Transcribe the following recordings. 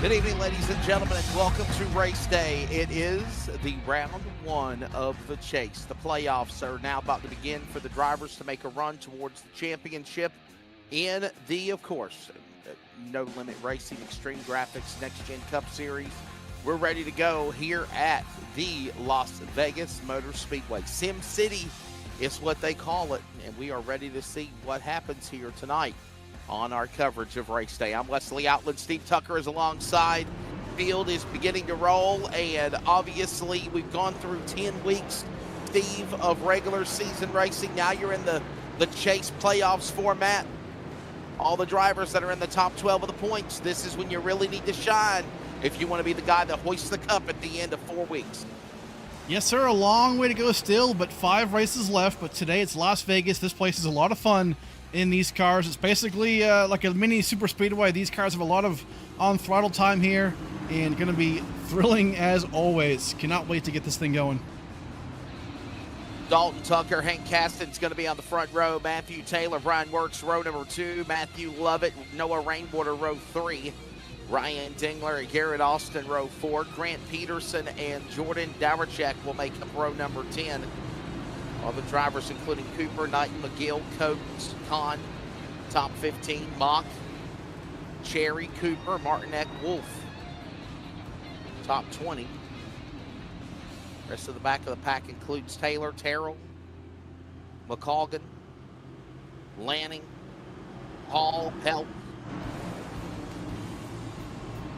Good evening, ladies and gentlemen, and welcome to Race Day. It is the round one of the chase. The playoffs are now about to begin for the drivers to make a run towards the championship in the, of course, No Limit Racing Extreme Graphics Next Gen Cup Series. We're ready to go here at the Las Vegas Motor Speedway. Sim City is what they call it, and we are ready to see what happens here tonight on our coverage of Race Day. I'm Wesley Outland. Steve Tucker is alongside. Field is beginning to roll, and obviously we've gone through 10 weeks, Steve, of regular season racing. Now you're in the chase playoffs format. All the drivers that are in the top 12 of the points, this is when you really need to shine if you want to be the guy that hoists the cup at the end of 4 weeks. Yes, sir. A long way to go still, but 5 races left. But today it's Las Vegas. This place is a lot of fun in these cars. It's basically like a mini super speedway. These cars have a lot of on throttle time here and going to be thrilling as always. Cannot wait to get this thing going. Dalton Tucker, Hank Caston's going to be on the front row. Matthew Taylor, Brian Works, row number 2. Matthew Lovett, Noah Rainwater, row 3. Ryan Dingler and Garrett Austin, row 4. Grant Peterson and Jordan Dowrachek will make up row number 10. All the drivers, including Cooper, Knight, McGill, Coates, Kahn, top 15, Mock, Cherry, Cooper, Martinek, Wolf, top 20. Rest of the back of the pack includes Taylor, Terrell, McColgan, Lanning, Hall, Help,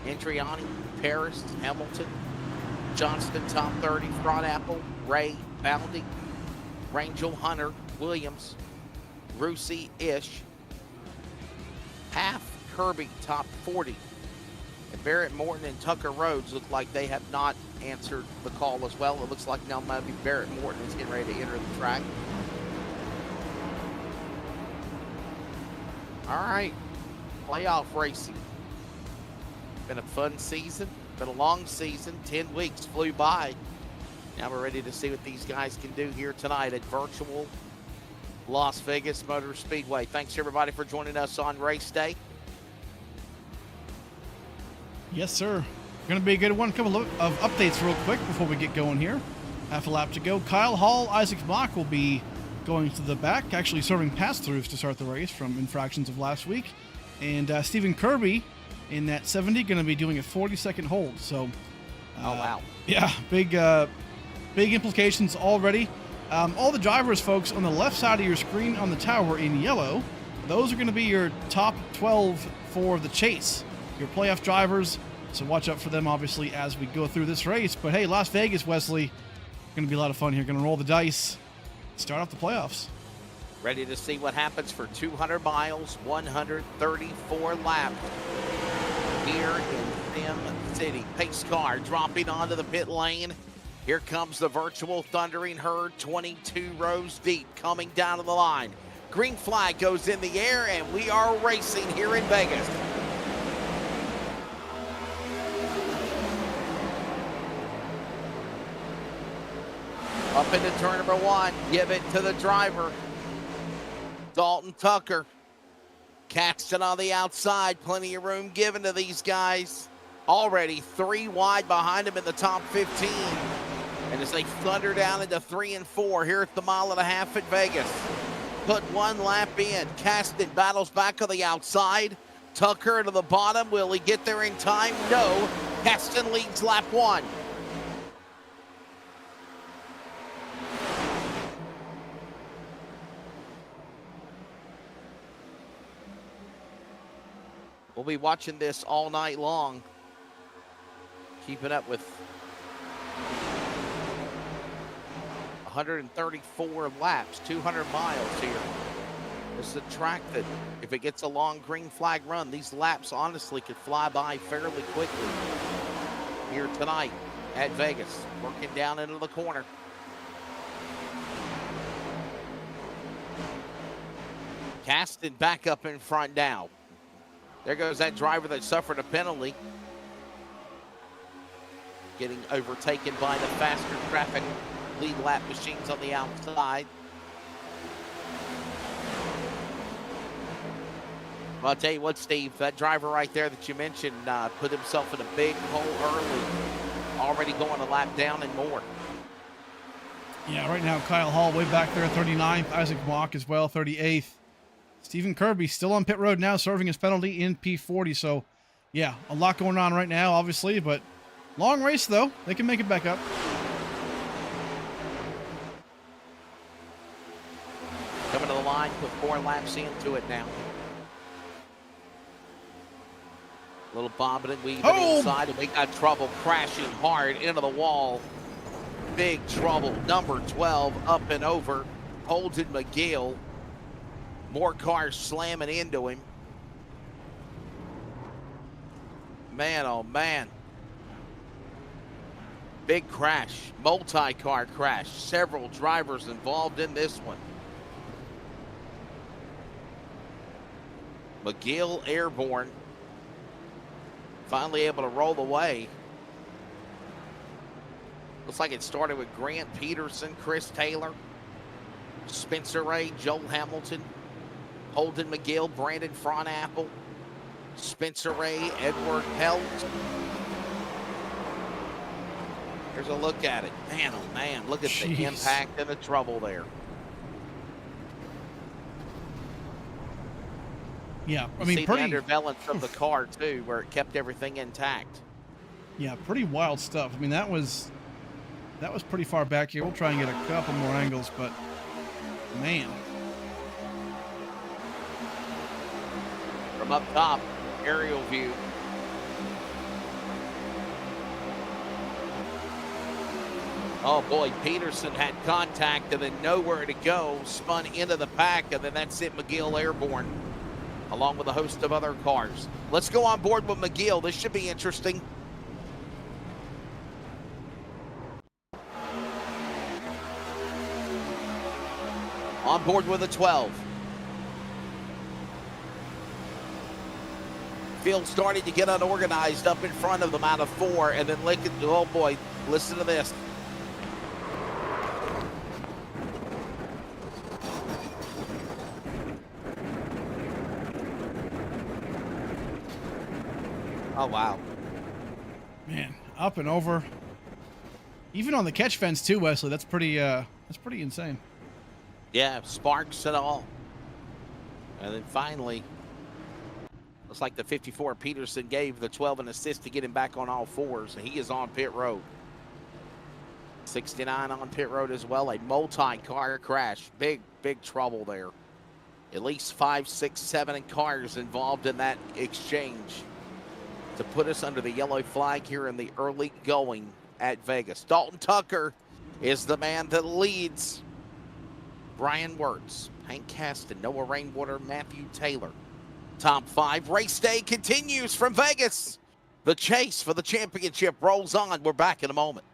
Intriani, Paris, Hamilton, Johnston, top 30, Fronapple, Ray, Boundy, Rangel, Hunter, Williams, Rusi, Ish, Half, Kirby, top 40. And Barrett Morton and Tucker Rhodes look like they have not answered the call as well. It looks like now maybe Barrett Morton is getting ready to enter the track. All right, playoff racing. Been a fun season, been a long season. 10 weeks flew by. Now we're ready to see what these guys can do here tonight at virtual Las Vegas Motor Speedway. Thanks, everybody, for joining us on Race Day. Yes, sir. Going to be a good one. A couple of updates real quick before we get going here. Half a lap to go. Kyle Hall, Isaac Mock will be going to the back, actually serving pass-throughs to start the race from infractions of last week. And Stephen Kirby in that 70 going to be doing a 40-second hold. So, oh, wow. Yeah, big implications already. All the drivers, folks, on the left side of your screen on the tower in yellow, those are going to be your top 12 for the chase. Your playoff drivers, so watch out for them, obviously, as we go through this race. But hey, Las Vegas, Wesley, going to be a lot of fun here. Going to roll the dice, start off the playoffs. Ready to see what happens for 200 miles, 134 laps here in Sim City. Pace car dropping onto the pit lane. Here comes the virtual thundering herd, 22 rows deep, coming down to the line. Green flag goes in the air, and we are racing here in Vegas. Up into turn number 1, give it to the driver. Dalton Tucker. Caxton on the outside, plenty of room given to these guys. Already 3 wide behind him in the top 15. And as they thunder down into 3 and 4 here at the mile-and-a-half at Vegas. Put 1 lap in. Caston battles back on the outside. Tucker to the bottom. Will he get there in time? No. Caston leads lap 1. We'll be watching this all night long. Keeping up with 134 laps, 200 miles here. This is a track that, if it gets a long green flag run, these laps honestly could fly by fairly quickly here tonight at Vegas. Working down into the corner. Caston back up in front now. There goes that driver that suffered a penalty. Getting overtaken by the faster traffic lead lap machines on the outside. Well, I'll tell you what, Steve, that driver right there that you mentioned put himself in a big hole early, already going a lap down and more. Yeah, right now Kyle Hall way back there, 39th. Isaac Mock as well, 38th. Stephen Kirby still on pit road now, serving his penalty in P40. So, yeah, a lot going on right now, obviously, but long race, though. They can make it back up. Coming to the line, put 4 laps into it now. Little bobbing and weaving inside, and we got trouble crashing hard into the wall. Big trouble. Number 12 up and over. Holden McGill. More cars slamming into him. Man, oh man. Big crash. Multi-car crash. Several drivers involved in this one. McGill airborne. Finally able to roll away. Looks like it started with Grant Peterson, Chris Taylor, Spencer Ray, Joel Hamilton, Holden McGill, Brandon Fronapple, Spencer Ray, Edward Pelt. Here's a look at it. Man, oh man, look at the impact and the trouble there. Yeah, I mean, see pretty the underbalance of the car too, where it kept everything intact. Yeah, pretty wild stuff. I mean, that was pretty far back here. We'll try and get a couple more angles, but man. From up top, aerial view. Oh boy, Peterson had contact and then nowhere to go, spun into the pack, and then that's it, McGill airborne, along with a host of other cars. Let's go on board with McGill. This should be interesting. On board with a 12. Field starting to get unorganized up in front of them out of 4, and then Lincoln, oh boy, listen to this. Oh, wow. Man, up and over. Even on the catch fence too, Wesley. That's pretty insane. Yeah, sparks and all. And then finally, looks like the 54 Peterson gave the 12 an assist to get him back on all 4s, and he is on pit road. 69 on pit road as well. A multi-car crash. Big trouble there. At least 5, 6, 7 cars involved in that exchange to put us under the yellow flag here in the early going at Vegas. Dalton Tucker is the man that leads. Brian Wirtz, Hank Caston, Noah Rainwater, Matthew Taylor. Top 5. Race day continues from Vegas. The chase for the championship rolls on. We're back in a moment.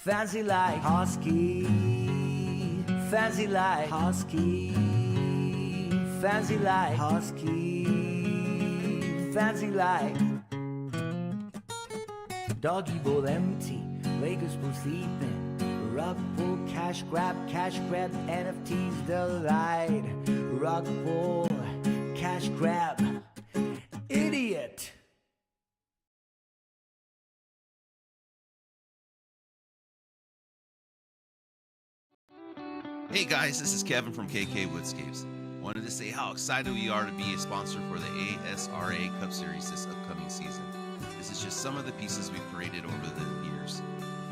Fancy like Husky, fancy like Husky, fancy like Husky, fancy like Doggy bowl empty, Lakers pool sleeping, rug pull, cash grab, NFTs delight, rug pull, cash grab, idiot. Hey guys, this is Kevin from KK Woodscapes. Wanted to say how excited we are to be a sponsor for the ASRA Cup Series this upcoming season. This is just some of the pieces we've created over the years.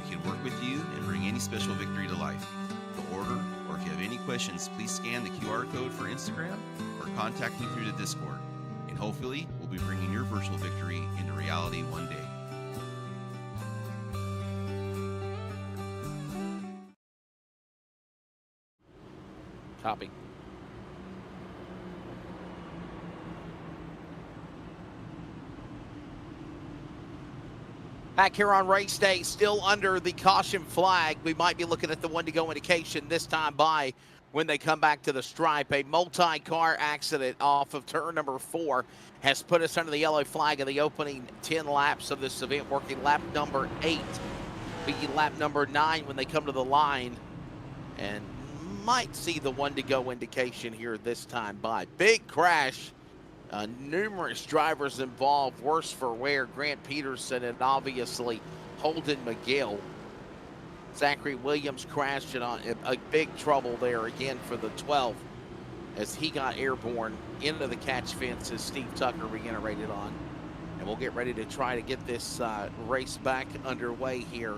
We can work with you and bring any special victory to life. To order, or if you have any questions, please scan the QR code for Instagram or contact me through the Discord. And hopefully, we'll be bringing your virtual victory into reality one day. Copy. Back here on race day, still under the caution flag. We might be looking at the one-to-go indication this time by when they come back to the stripe. A multi-car accident off of turn number 4 has put us under the yellow flag in the opening 10 laps of this event, working lap number 8. Be lap number 9 when they come to the line. And might see the one-to-go indication here this time by. Big crash. Numerous drivers involved. Worse for wear. Grant Peterson and obviously Holden McGill. Zachary Williams crashed in a big trouble there again for the 12 as he got airborne into the catch fence as Steve Tucker reiterated on. And we'll get ready to try to get this race back underway here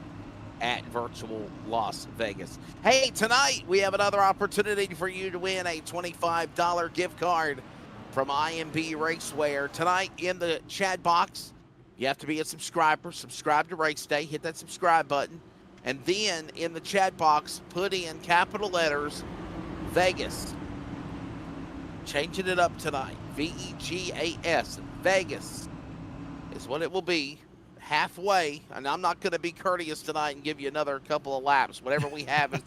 at Virtual Las Vegas. Hey, tonight we have another opportunity for you to win a $25 gift card from IMB Racewear. Tonight in the chat box, you have to be a subscriber. Subscribe to Race Day. Hit that subscribe button. And then in the chat box, put in capital letters, Vegas. Changing it up tonight. V-E-G-A-S. Vegas is what it will be. Halfway, and I'm not going to be courteous tonight and give you another couple of laps. Whatever we have is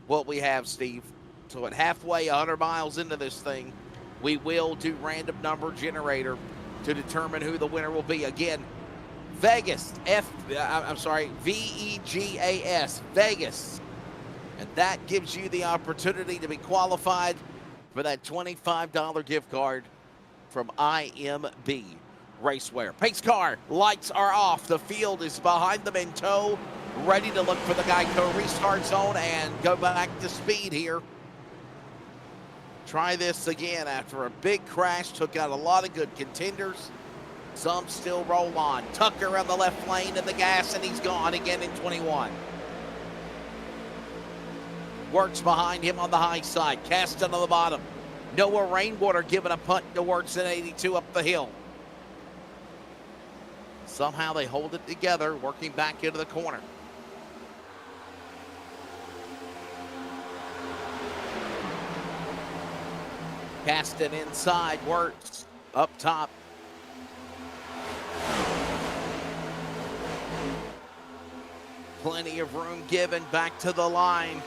what we have, Steve. So at halfway, 100 miles into this thing, we will do random number generator to determine who the winner will be. Again, Vegas, V-E-G-A-S, Vegas. And that gives you the opportunity to be qualified for that $25 gift card from IMB Racewear. Pace car, lights are off. The field is behind them in tow, ready to look for the Geico restart zone and go back to speed here. Try this again after a big crash, took out a lot of good contenders. Some still roll on. Tucker on the left lane in the gas, and he's gone again in 21. Works behind him on the high side. Caston on the bottom. Noah Rainwater giving a punt to Works in 82 up the hill. Somehow they hold it together, working back into the corner. Caston inside, Works up top. Plenty of room given back to the line.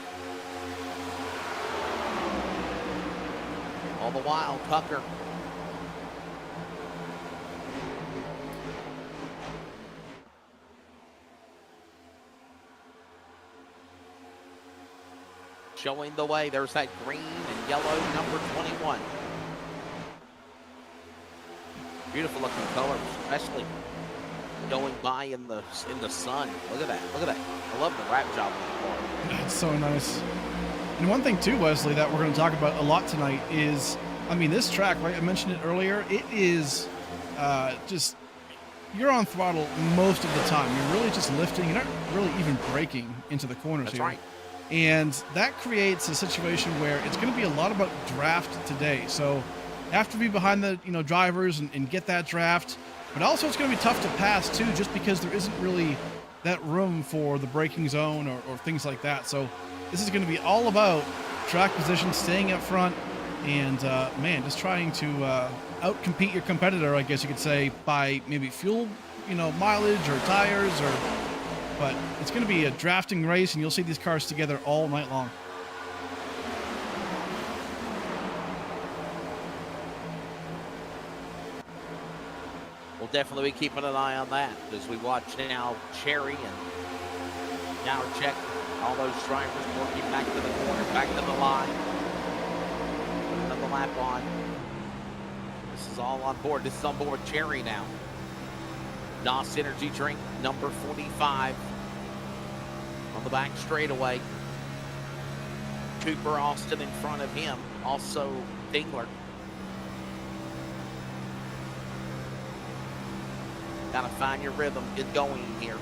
All the while, Tucker showing the way. There's that green and yellow number 21. Beautiful looking colors, especially going by in the sun. Look at that. Look at that. I love the wrap job on the car. It's so nice. And one thing too, Wesley, that we're going to talk about a lot tonight is, I mean, this track, right? I mentioned it earlier. It is just, you're on throttle most of the time. You're really just lifting. You're not really even braking into the corners. That's here. right. And that creates a situation where it's going to be a lot about draft today. So you have to be behind the drivers and get that draft. But also it's going to be tough to pass too, just because there isn't really that room for the braking zone or things like that. So this is going to be all about track position, staying up front, and man, just trying to outcompete your competitor, I guess you could say, by maybe fuel, mileage or tires or but it's going to be a drafting race, and you'll see these cars together all night long. We'll definitely be keeping an eye on that as we watch now Cherry and Jaworczyk, all those drivers working back to the corner, back to the line. Put another lap on. This is all on board. This is on board Cherry now. NOS Energy Drink, number 45 on the back straightaway. Cooper Austin in front of him, also Dingler. Gotta find your rhythm, get going here.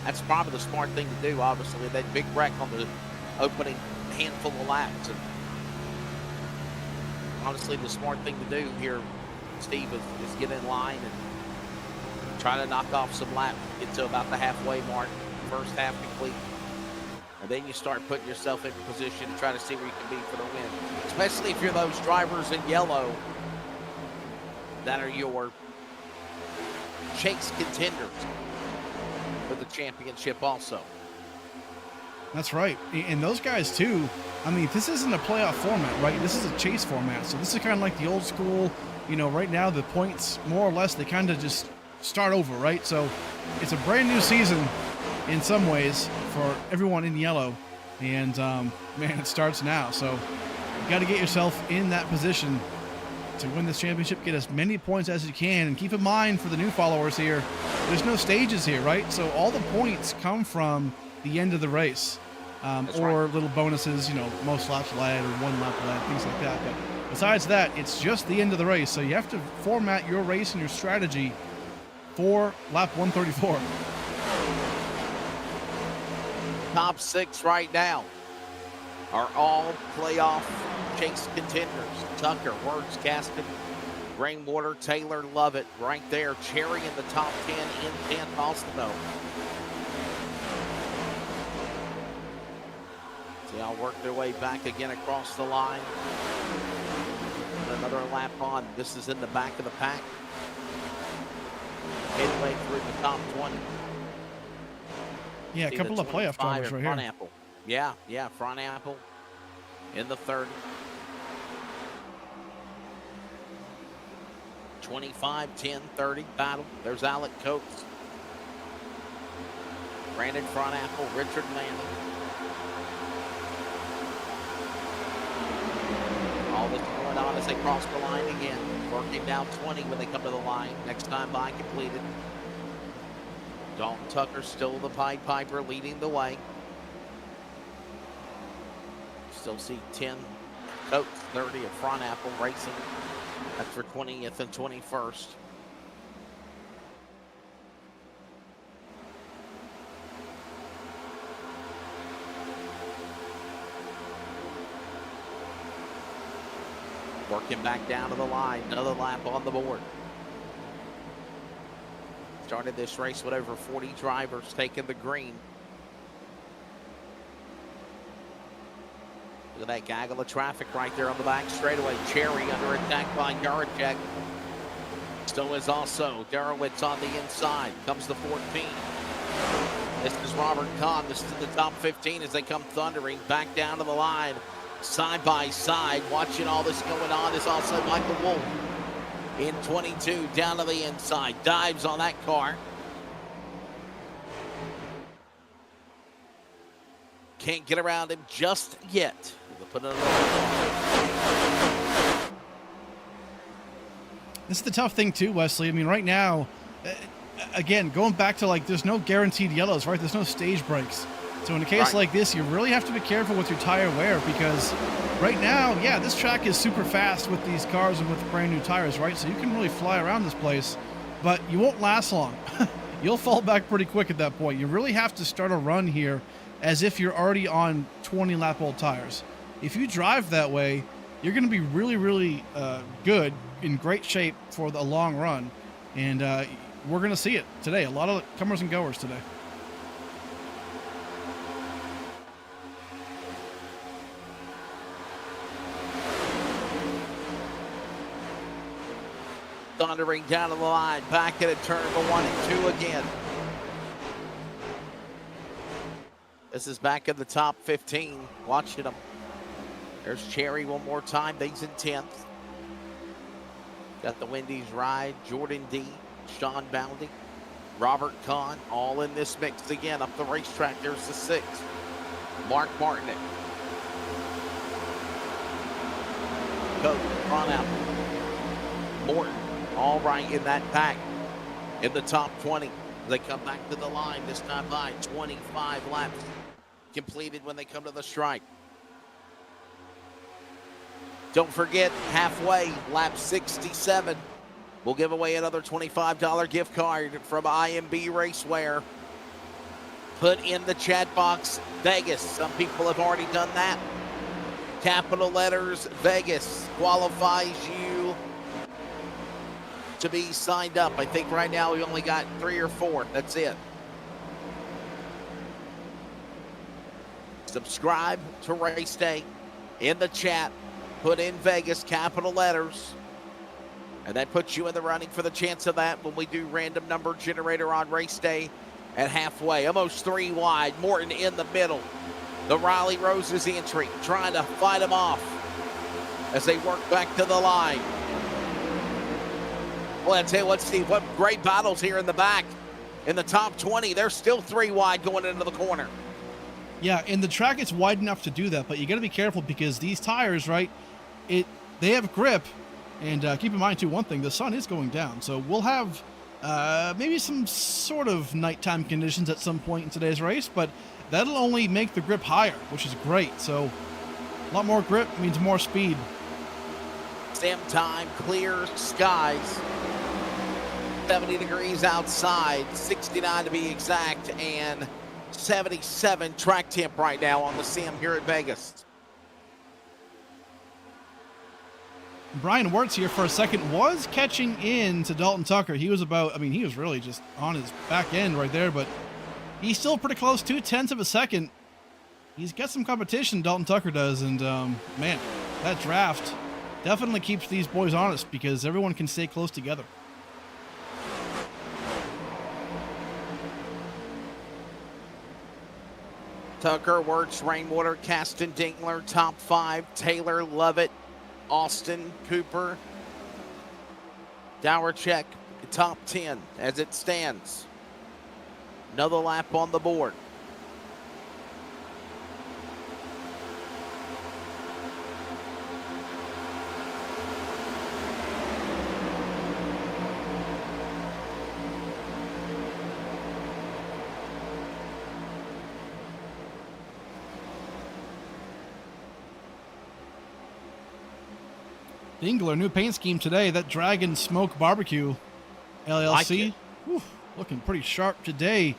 That's probably the smart thing to do, obviously, with that big wreck on the opening handful of laps. And honestly, the smart thing to do here, Steve, is get in line and try to knock off some laps, get to about the halfway mark, first half complete. And then you start putting yourself in position to try to see where you can be for the win. Especially if you're those drivers in yellow that are your chase contenders for the championship also. That's right. And those guys too, I mean, this isn't a playoff format, right? This is a chase format. So this is kind of like the old school, you know, right now the points, more or less, they kind of just start over, right? So it's a brand new season in some ways for everyone in yellow. And man, it starts now. So you got to get yourself in that position to win this championship, get as many points as you can. And keep in mind, for the new followers here, there's no stages here, right? So all the points come from the end of the race, or right. little bonuses, you know, most laps led or 1 lap led, things like that. But besides that, it's just the end of the race. So you have to format your race and your strategy for lap 134. Top 6 right now are all playoff chase contenders. Tucker, Words, Gaston, Rainwater, Taylor, Lovett right there. Cherry in the top 10, in 10th also though. See, I'll work their way back again across the line. Another lap on. This is in the back of the pack. Midway through the top 20. Yeah, a couple of playoff drivers right front here. Apple. Yeah, front Apple in the 30. 25, 10, 30 battle. There's Alec Coates. Brandon front Apple, Richard Lanning. All this going on as they cross the line again. Working down 20 when they come to the line. Next time by completed. Dalton Tucker still the Pied Piper leading the way. Still see 10 Coates, 30 at front Apple racing. That's for 20th and 21st. Working back down to the line. Another lap on the board. Started this race with over 40 drivers taking the green. Look at that gaggle of traffic right there on the back straightaway. Cherry under attack by Jaworczyk. So is also Darowitz on the inside. Comes the 14. This is Robert Kahn. This is the top 15 as they come thundering back down to the line. Side by side. Watching all this going on is also Michael Wolf. In 22, down to the inside. Dives on that car. Can't get around him just yet. Put it This is the tough thing too, Wesley. I mean, right now, again, going back to like, there's no guaranteed yellows, right? There's no stage breaks. So in a case like this, you really have to be careful with your tire wear, because right now, yeah, this track is super fast with these cars and with brand new tires, right? So you can really fly around this place, but you won't last long. You'll fall back pretty quick at that point. You really have to start a run here as if you're already on 20 lap old tires. If you drive that way, you're going to be really, really good, in great shape for the long run. And we're going to see it today. A lot of comers and goers today. thundering down to the line. Back at turn number 1 and 2 again. This is back in the top 15. Watching them. There's Cherry one more time. He's in 10th. Got the Wendy's ride. Jordan D. Sean Boundy. Robert Kahn. All in this mix again up the racetrack. There's the 6th. Mark Martinet. Coke. Front Apple. Morton. All right in that pack. In the top 20. They come back to the line this time by 25 laps completed when they come to the stripe. Don't forget, halfway, lap 67. We'll give away another $25 gift card from IMB Racewear. Put in the chat box, Vegas. Some people have already done that. Capital letters, Vegas qualifies you to be signed up. I think right now we only got 3 or 4. That's it. Subscribe to Race Day in the chat. Put in Vegas, capital letters. And that puts you in the running for the chance of that when we do random number generator on Race Day at halfway. Almost 3 wide. Morton in the middle. The Riley Roses entry, trying to fight them off as they work back to the line. Well, I tell you what, Steve, what great battles here in the back. In the top 20, they're still 3 wide going into the corner. Yeah, and the track is wide enough to do that, but you got to be careful because these tires, right, they have grip. And keep in mind, too, one thing, the sun is going down. So we'll have maybe some sort of nighttime conditions at some point in today's race, but that'll only make the grip higher, which is great. So a lot more grip means more speed. Same time, clear skies. 70 degrees outside, 69 to be exact, and 77 track temp right now on the sim here at Vegas. Brian Wirtz here for a second was catching in to Dalton Tucker. He was he was really just on his back end right there, but he's still pretty close, 0.2 of a second. He's got some competition, Dalton Tucker does, and man, that draft definitely keeps these boys honest because everyone can stay close together. Tucker, Wirtz, Rainwater, Caston, Dingler, top 5, Taylor, Lovett, Austin, Cooper, Dowercheck, top 10 as it stands. Another lap on the board. Dingler, new paint scheme today. That Dragon Smoke Barbecue LLC. Whew, looking pretty sharp today.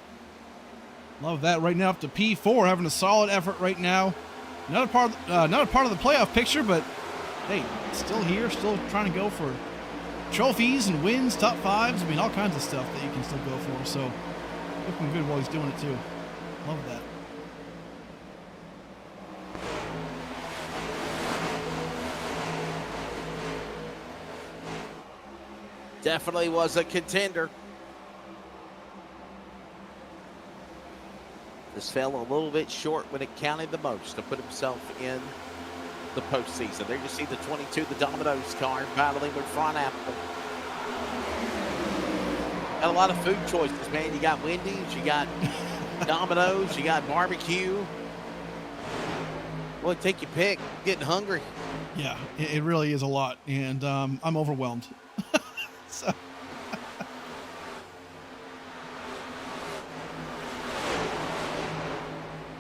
Love that. Right now up to P4, having a solid effort right now. Not a part of the playoff picture, but hey, still here, still trying to go for trophies and wins, top 5s. I mean, all kinds of stuff that you can still go for. So looking good while he's doing it too. Love that. Definitely was a contender. This fell a little bit short when it counted the most to put himself in the postseason. There you see the 22, the Domino's car, battling with Front Apple. Got a lot of food choices, man. You got Wendy's, you got Domino's, you got barbecue. Boy, take your pick. I'm getting hungry. Yeah, it really is a lot, and I'm overwhelmed. So.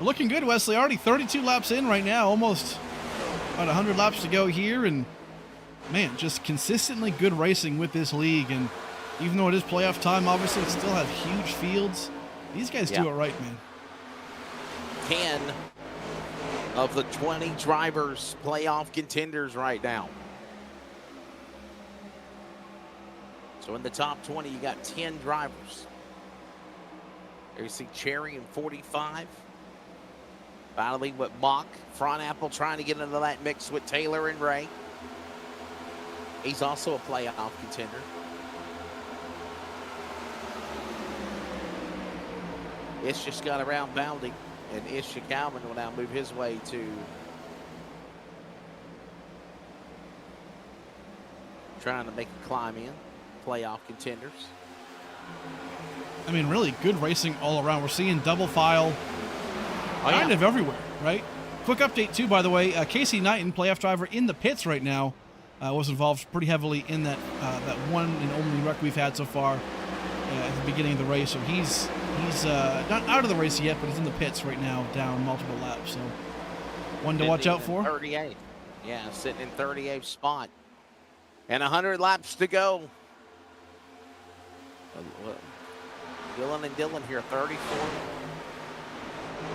Looking good, Wesley. Already 32 laps in right now, almost about 100 laps to go here, and man, just consistently good racing with this league. And even though it is playoff time, obviously it still have huge fields. These guys do it right, man. 10 of the 20 drivers playoff contenders right now. So in the top 20, you got 10 drivers. There you see Cherry in 45. Battling with Mock. Front Apple trying to get into that mix with Taylor and Ray. He's also a playoff contender. It's just got around Boundy. And Ishikawa will now move his way to trying to make a climb in. Playoff contenders. I mean, really good racing all around. We're seeing double file kind of everywhere, right? Quick update, too, by the way. Casey Knighton, playoff driver in the pits right now, was involved pretty heavily in that one and only wreck we've had so far at the beginning of the race. So he's not out of the race yet, but he's in the pits right now, down multiple laps. So one to watch out for. 38. Yeah, sitting in 38th spot. And 100 laps to go. Dylan and Dylan here, 34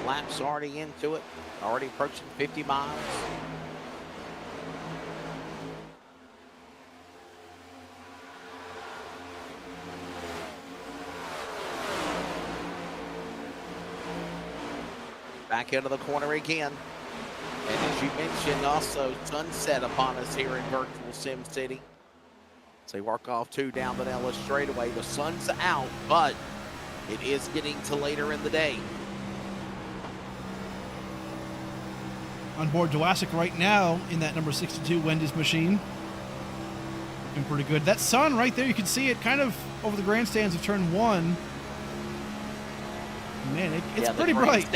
laps already into it. Already approaching 50 miles. Back into the corner again. And as you mentioned, also sunset upon us here in virtual Sim City. As they work off 2 down the Nellis straightaway. The sun's out, but it is getting to later in the day. On board Dwasik right now in that number 62 Wendy's machine. Looking pretty good. That sun right there, you can see it kind of over the grandstands of turn 1. Man, it's pretty bright.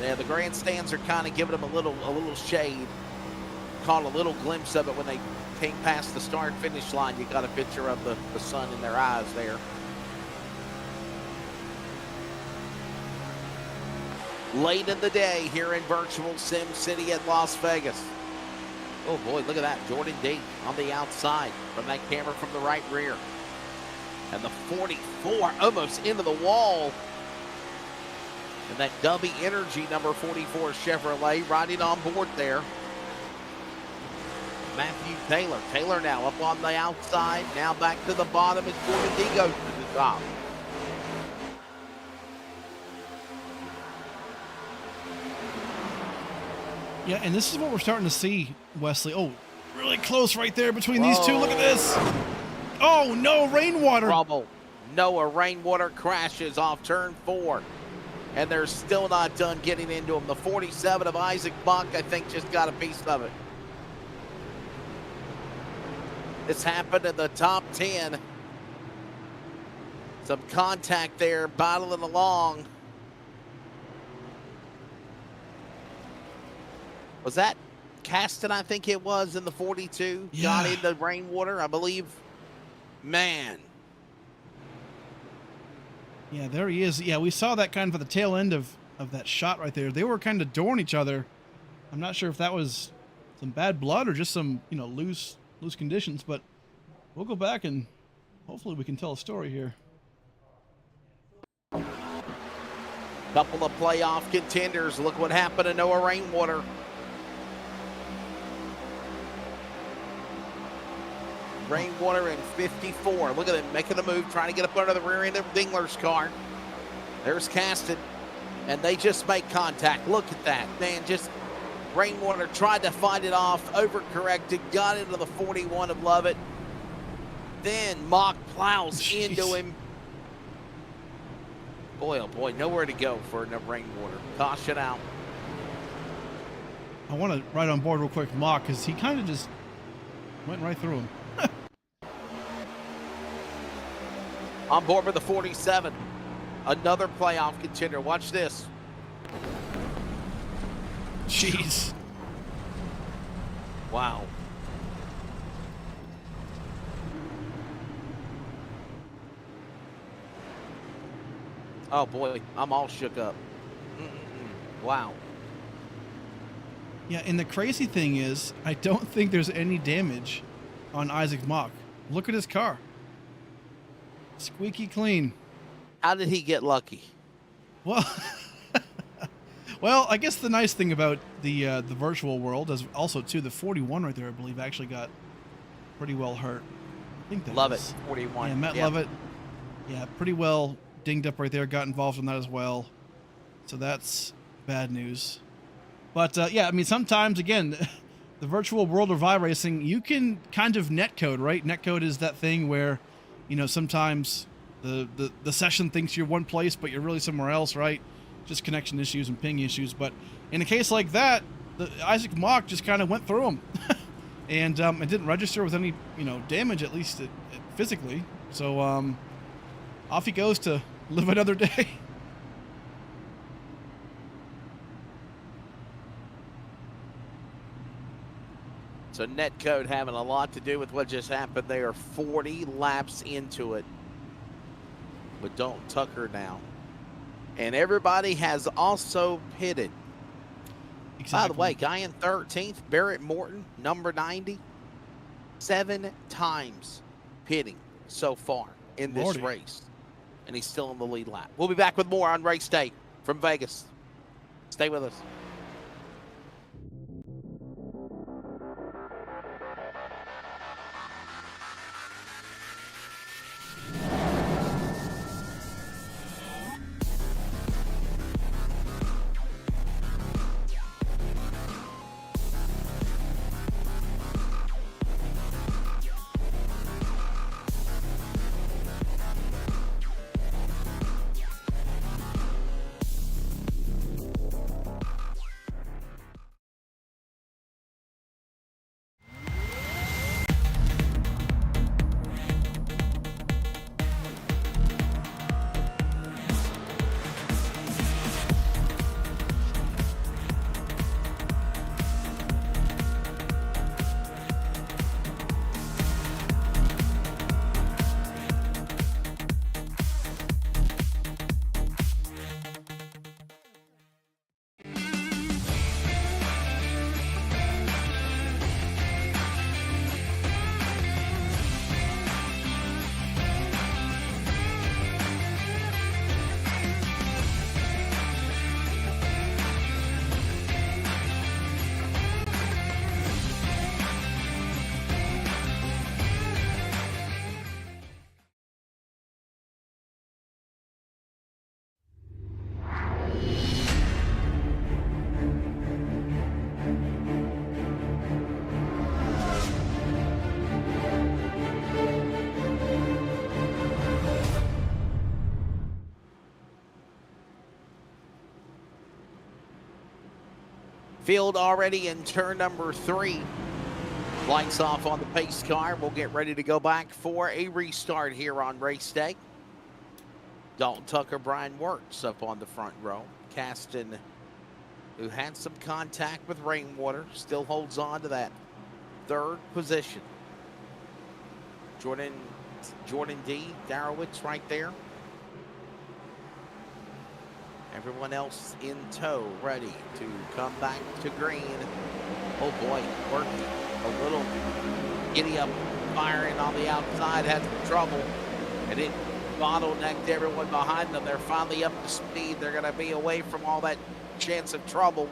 Yeah, the grandstands are kind of giving them a little shade. Caught a little glimpse of it when they came past the start finish line. You got a picture of the sun in their eyes there. Late in the day here in virtual Sim City at Las Vegas. Oh boy, look at that. Jordan D on the outside from that camera from the right rear. And the 44 almost into the wall. And that Dubby Energy number 44 Chevrolet riding on board there. Matthew Taylor. Taylor now up on the outside. Now back to the bottom as Jordan D goes to the top. Yeah, and this is what we're starting to see, Wesley. Oh, really close right there between these two. Look at this. Oh, no, rainwater. Trouble. Noah Rainwater crashes off turn 4. And they're still not done getting into him. The 47 of Isaac Buck, I think, just got a piece of it. This happened in the top 10. Some contact there, battling along. Was that Caston, I think it was, in the 42? Yeah. Got into rainwater, I believe. Man. Yeah, there he is. Yeah, we saw that kind of at the tail end of that shot right there. They were kind of dooring each other. I'm not sure if that was some bad blood or just some, loose conditions, but we'll go back and hopefully we can tell a story here. Couple of playoff contenders. Look what happened to Noah Rainwater. Rainwater in 54. Look at him making the move, trying to get up under the rear end of Dingler's car. There's Caston, and they just make contact. Look at that, man. Just Rainwater tried to fight it off, overcorrected, got into the 41 of Lovett. Then Mock plows into him. Boy, oh boy, nowhere to go for Rainwater. Caution out. I want to ride on board real quick, Mock, because he kind of just went right through him. On board with the 47. Another playoff contender. Watch this. Jeez. Wow. Oh boy, I'm all shook up. Wow. Yeah, and the crazy thing is, I don't think there's any damage on Isaac Mock. Look at his car. Squeaky clean. How did he get lucky? Well, well, I guess the nice thing about the virtual world is also too the 41 right there, I believe, actually got pretty well hurt. I think that Lovett, was 41. Yeah, Matt Lovett. Yeah, pretty well dinged up right there. Got involved in that as well. So that's bad news. But yeah, I mean, sometimes again, the virtual world of iRacing, you can kind of netcode, right? Netcode is that thing where, sometimes the session thinks you're one place, but you're really somewhere else, right? just connection issues and ping issues. But in a case like that, Isaac Mock just kind of went through him, and it didn't register with any damage, at least physically. So off he goes to live another day. So Netcode having a lot to do with what just happened. They are 40 laps into it with Dalton Tucker now. And everybody has also pitted. Exactly. By the way, guy in 13th, Barrett Morton, number 90, 7 times pitting so far in this Lordy. race. And he's still in the lead lap. We'll be back with more on race day from Vegas. Stay with us. Field already in turn number 3. Lights off on the pace car. We'll get ready to go back for a restart here on race day. Dalton Tucker, Brian Wirtz up on the front row. Caston, who had some contact with Rainwater, still holds on to that 3rd position. Jordan D. Darowitz right there. Everyone else in tow, ready to come back to green. Oh boy, working a little giddy up, firing on the outside, had some trouble, and it bottlenecked everyone behind them. They're finally up to speed. They're gonna be away from all that chance of trouble.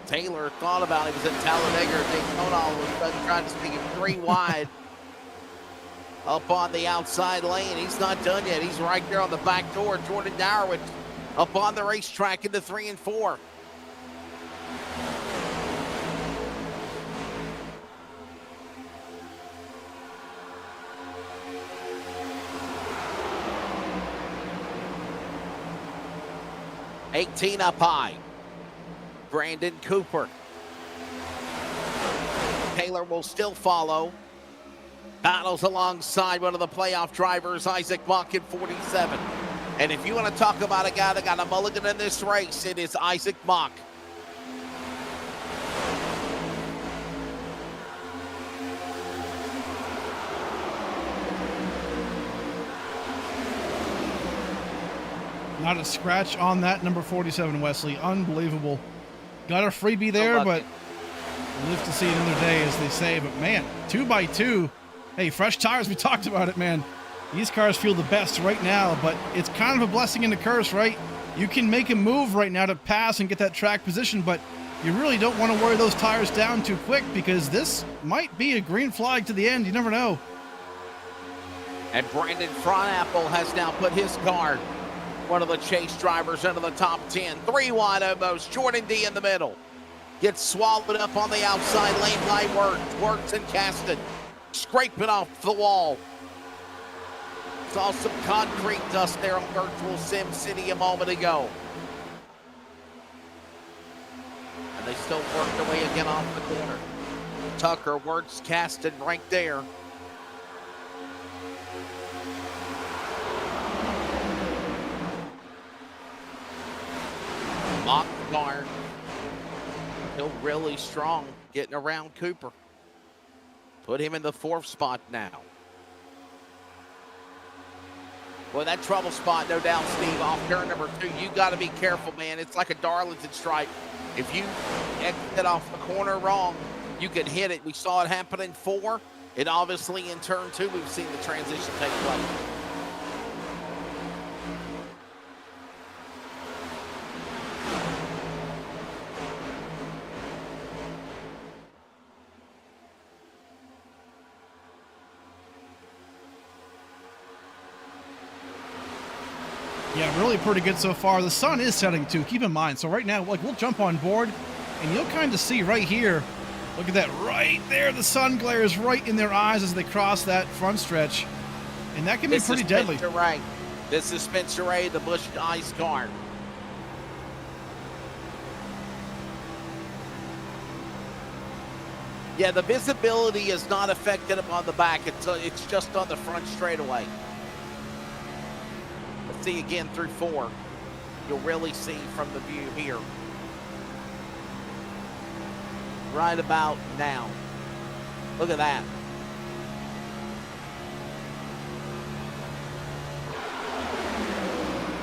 Taylor thought about it. He was at Talladega or Daytona all of a sudden, trying to stick it 3 wide. Up on the outside lane. He's not done yet. He's right there on the back door. Jordan Darowitz up on the racetrack into 3 and 4. '18 up high. Brandon Cooper. Taylor will still follow. Battles alongside one of the playoff drivers, Isaac Mock in 47. And if you want to talk about a guy that got a mulligan in this race, it is Isaac Mock. Not a scratch on that number 47, Wesley. Unbelievable. Got a freebie there, but live to see another day, as they say. But man, 2x2. Hey, fresh tires, we talked about it, man. These cars feel the best right now, but it's kind of a blessing and a curse, right? You can make a move right now to pass and get that track position, but you really don't want to wear those tires down too quick, because this might be a green flag to the end. You never know. And Brandon Fronapple has now put his car, one of the chase drivers, into the top 10. 3 wide almost. Jordan D in the middle. Gets swallowed up on the outside lane by Wirtz and Caston. Scraping off the wall. Saw some concrete dust there on Virtual Sim City a moment ago. And they still work their way again off the corner. Tucker works Caston right there. Mockbar, still really strong, getting around Cooper. Put him in the 4th spot now. Boy, that trouble spot, no doubt, Steve, off turn number 2. You got to be careful, man. It's like a Darlington stripe. If you exit off the corner wrong, you can hit it. We saw it happen in 4. And obviously in turn 2, we've seen the transition take place. Yeah, really pretty good so far. The sun is setting too, keep in mind. So right now, like, we'll jump on board and you'll kind of see right here, look at that right there. The sun glares right in their eyes as they cross that front stretch. And that can be pretty deadly. Right. This is Spencer Ray, the Busch Ice car. Yeah, the visibility is not affected on the back. It's just on the front straightaway. Let's see again through 4. You'll really see from the view here. Right about now. Look at that.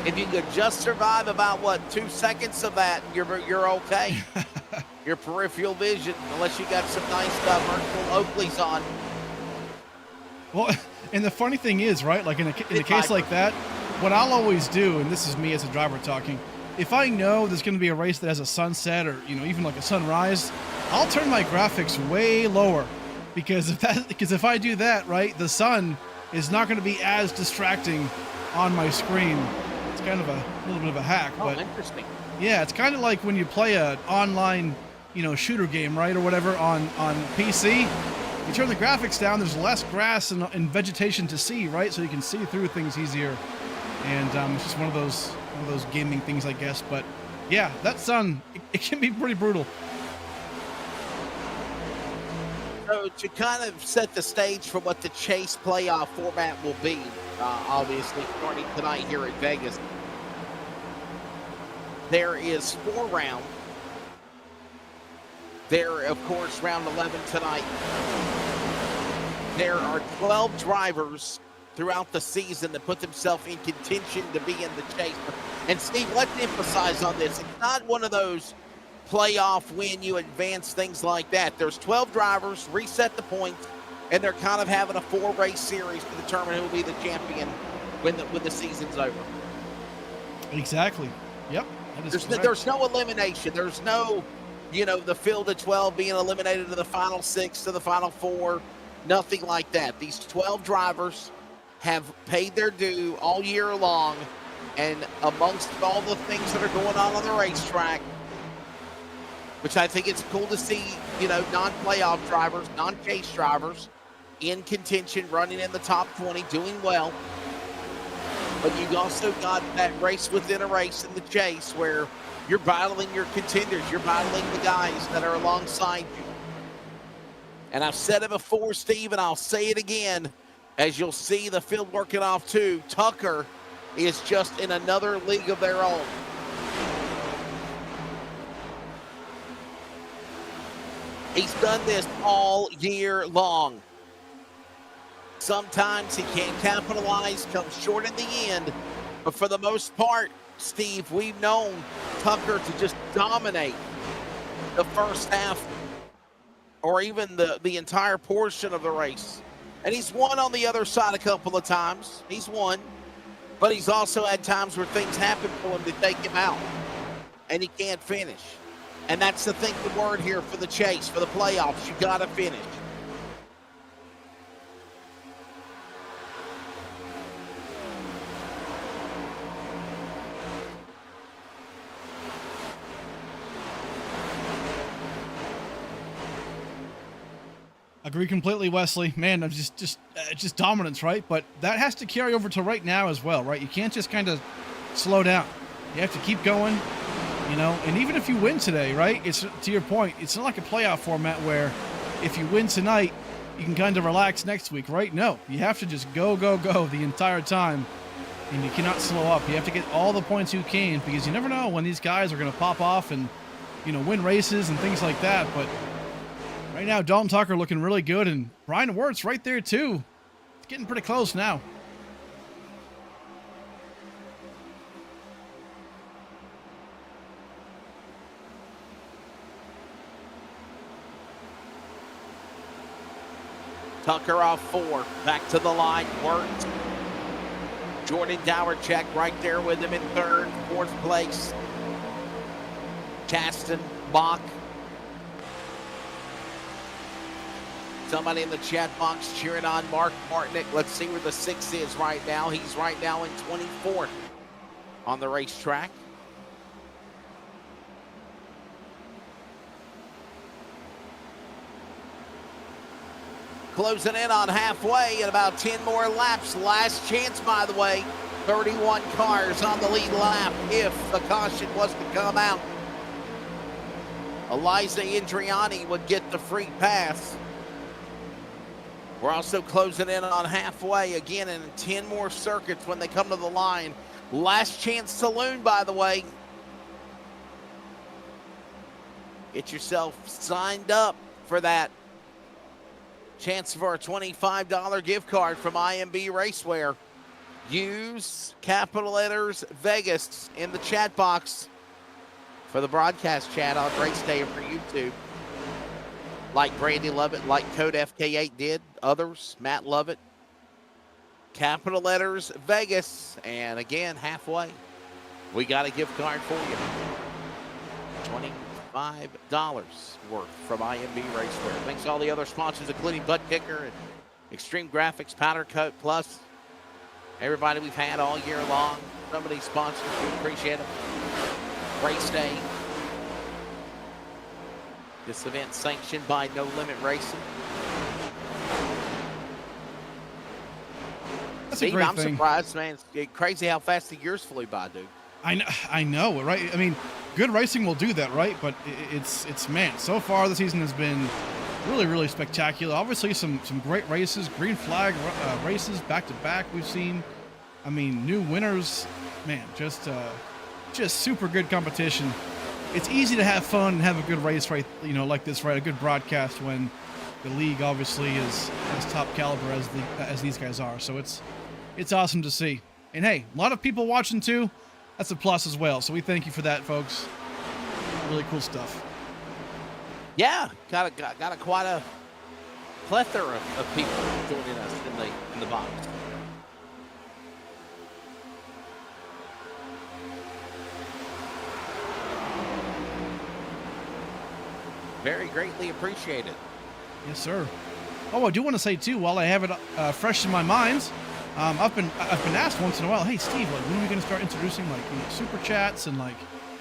If you could just survive about, what, 2 seconds of that, you're okay. Your peripheral vision, unless you got some nice Virtual Oakleys on. Well, and the funny thing is, right, like in a case like that, what I'll always do, and this is me as a driver talking, if I know there's going to be a race that has a sunset or, you know, even like a sunrise, I'll turn my graphics way lower because if I do that, right, the sun is not going to be as distracting on my screen. It's kind of a little bit of a hack. Oh, but interesting. Yeah, it's kind of like when you play an online, you know, shooter game, right, or whatever on PC. You turn the graphics down, there's less grass and vegetation to see, right? So you can see through things easier. And it's just one of those gaming things, I guess. But yeah, that sun, it can be pretty brutal. So to kind of set the stage for what the Chase playoff format will be, obviously starting tonight here at Vegas, there is 4 rounds. There, of course, round 11 tonight. There are 12 drivers throughout the season that put themselves in contention to be in the Chase. And Steve, let's emphasize on this. It's not one of those playoff win, you advance, things like that. There's 12 drivers, reset the points, and they're kind of having a 4-race series to determine who will be the champion when the season's over. Exactly. Yep. There's no elimination. There's no, you know, the field of 12 being eliminated to the final 6, to the final 4. Nothing like that. These 12 drivers have paid their due all year long, and amongst all the things that are going on the racetrack, which I think it's cool to see, you know, non-playoff drivers, non-Chase drivers in contention, running in the top 20, doing well. But you also got that race within a race in the Chase where you're battling your contenders. You're battling the guys that are alongside you. And I've said it before, Steve, and I'll say it again. As you'll see the field working off too, Tucker is just in another league of their own. He's done this all year long. Sometimes he can't capitalize, comes short in the end. But for the most part, Steve, we've known Tucker to just dominate the first half or even the entire portion of the race. And he's won on the other side a couple of times. He's won. But he's also had times where things happen for him to take him out. And he can't finish. And that's the thing, the word here for the Chase, for the playoffs. You got to finish. Agree completely, Wesley. Man, I'm just dominance, right? But that has to carry over to right now as well, right? You can't just kind of slow down. You have to keep going, you know. And even if you win today, right? It's to your point. It's not like a playoff format where if you win tonight, you can kind of relax next week, right? No, you have to just go the entire time, and you cannot slow up. You have to get all the points you can because you never know when these guys are going to pop off and, you know, win races and things like that. But right now, Dalton Tucker looking really good, and Brian Wirtz right there too. It's getting pretty close now. Tucker off 4. Back to the line. Wirtz. Jordan Dowercheck right there with him in 3rd. 4th place. Chasten, Bach. Somebody in the chat box cheering on Mark Martinick. Let's see where the 6 is right now. He's right now in 24th on the racetrack. Closing in on halfway and about 10 more laps. Last chance, by the way. 31 cars on the lead lap if the caution was to come out. Eliza Indriani would get the free pass. We're also closing in on halfway again in 10 more circuits when they come to the line. Last chance saloon, by the way. Get yourself signed up for that. Chance for a $25 gift card from IMB Racewear. Use capital letters Vegas in the chat box for the broadcast chat on Race Day for YouTube. Like Brandy Lovett, like Code FK8 did, others, Matt Lovett. Capital letters Vegas, and again, halfway. We got a gift card for you. $25 worth from IMB Racewear. Thanks to all the other sponsors, including Butt Kicker and Extreme Graphics, Powder Coat Plus. Everybody we've had all year long. Some of these sponsors, we appreciate them. Race Day. This event sanctioned by No Limit Racing. That's Steve, a great I'm thing. surprised, man. It's crazy how fast the years flew by, dude. I know, right? I mean, good racing will do that, right? But it's man, so far the season has been really spectacular. Obviously, some great races, green flag races back to back. We've seen, I mean, new winners. Man, just super good competition. It's easy to have fun and have a good race, right? You know, like this, right? A good broadcast when the league obviously is as top caliber as these guys are. So it's awesome to see. And hey, a lot of people watching too. That's a plus as well. So we thank you for that, folks. Really cool stuff. Yeah, got quite a plethora of people joining us in the box. Very greatly appreciated. Yes, sir. Oh, I do want to say too, while I have it fresh in my mind, I've been asked once in a while, hey Steve, like when are we going to start introducing like super chats and like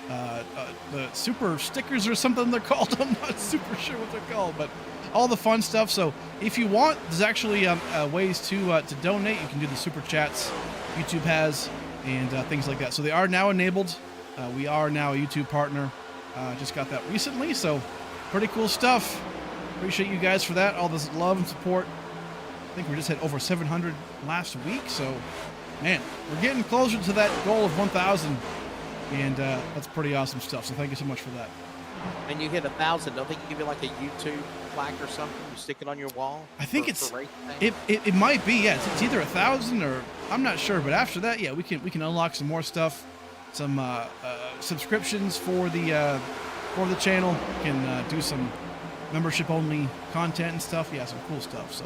the super stickers or something they're called? I'm not super sure what they're called, but all the fun stuff. So if you want, there's actually ways to donate. You can do the super chats YouTube has and things like that. So they are now enabled. We are now a YouTube partner. Just got that recently, so pretty cool stuff. Appreciate you guys for that. All this love and support. I think we just had over 700 last week, so man, we're getting closer to that goal of 1,000, and that's pretty awesome stuff. So thank you so much for that. And you hit 1,000. Don't think you give you like a YouTube plaque or something? You stick it on your wall? I think for race it day? might be, yeah. It's either 1,000 or I'm not sure, but after that, yeah, we can unlock some more stuff, some subscriptions for the channel. We can do some membership only content and stuff. Yeah, some cool stuff. So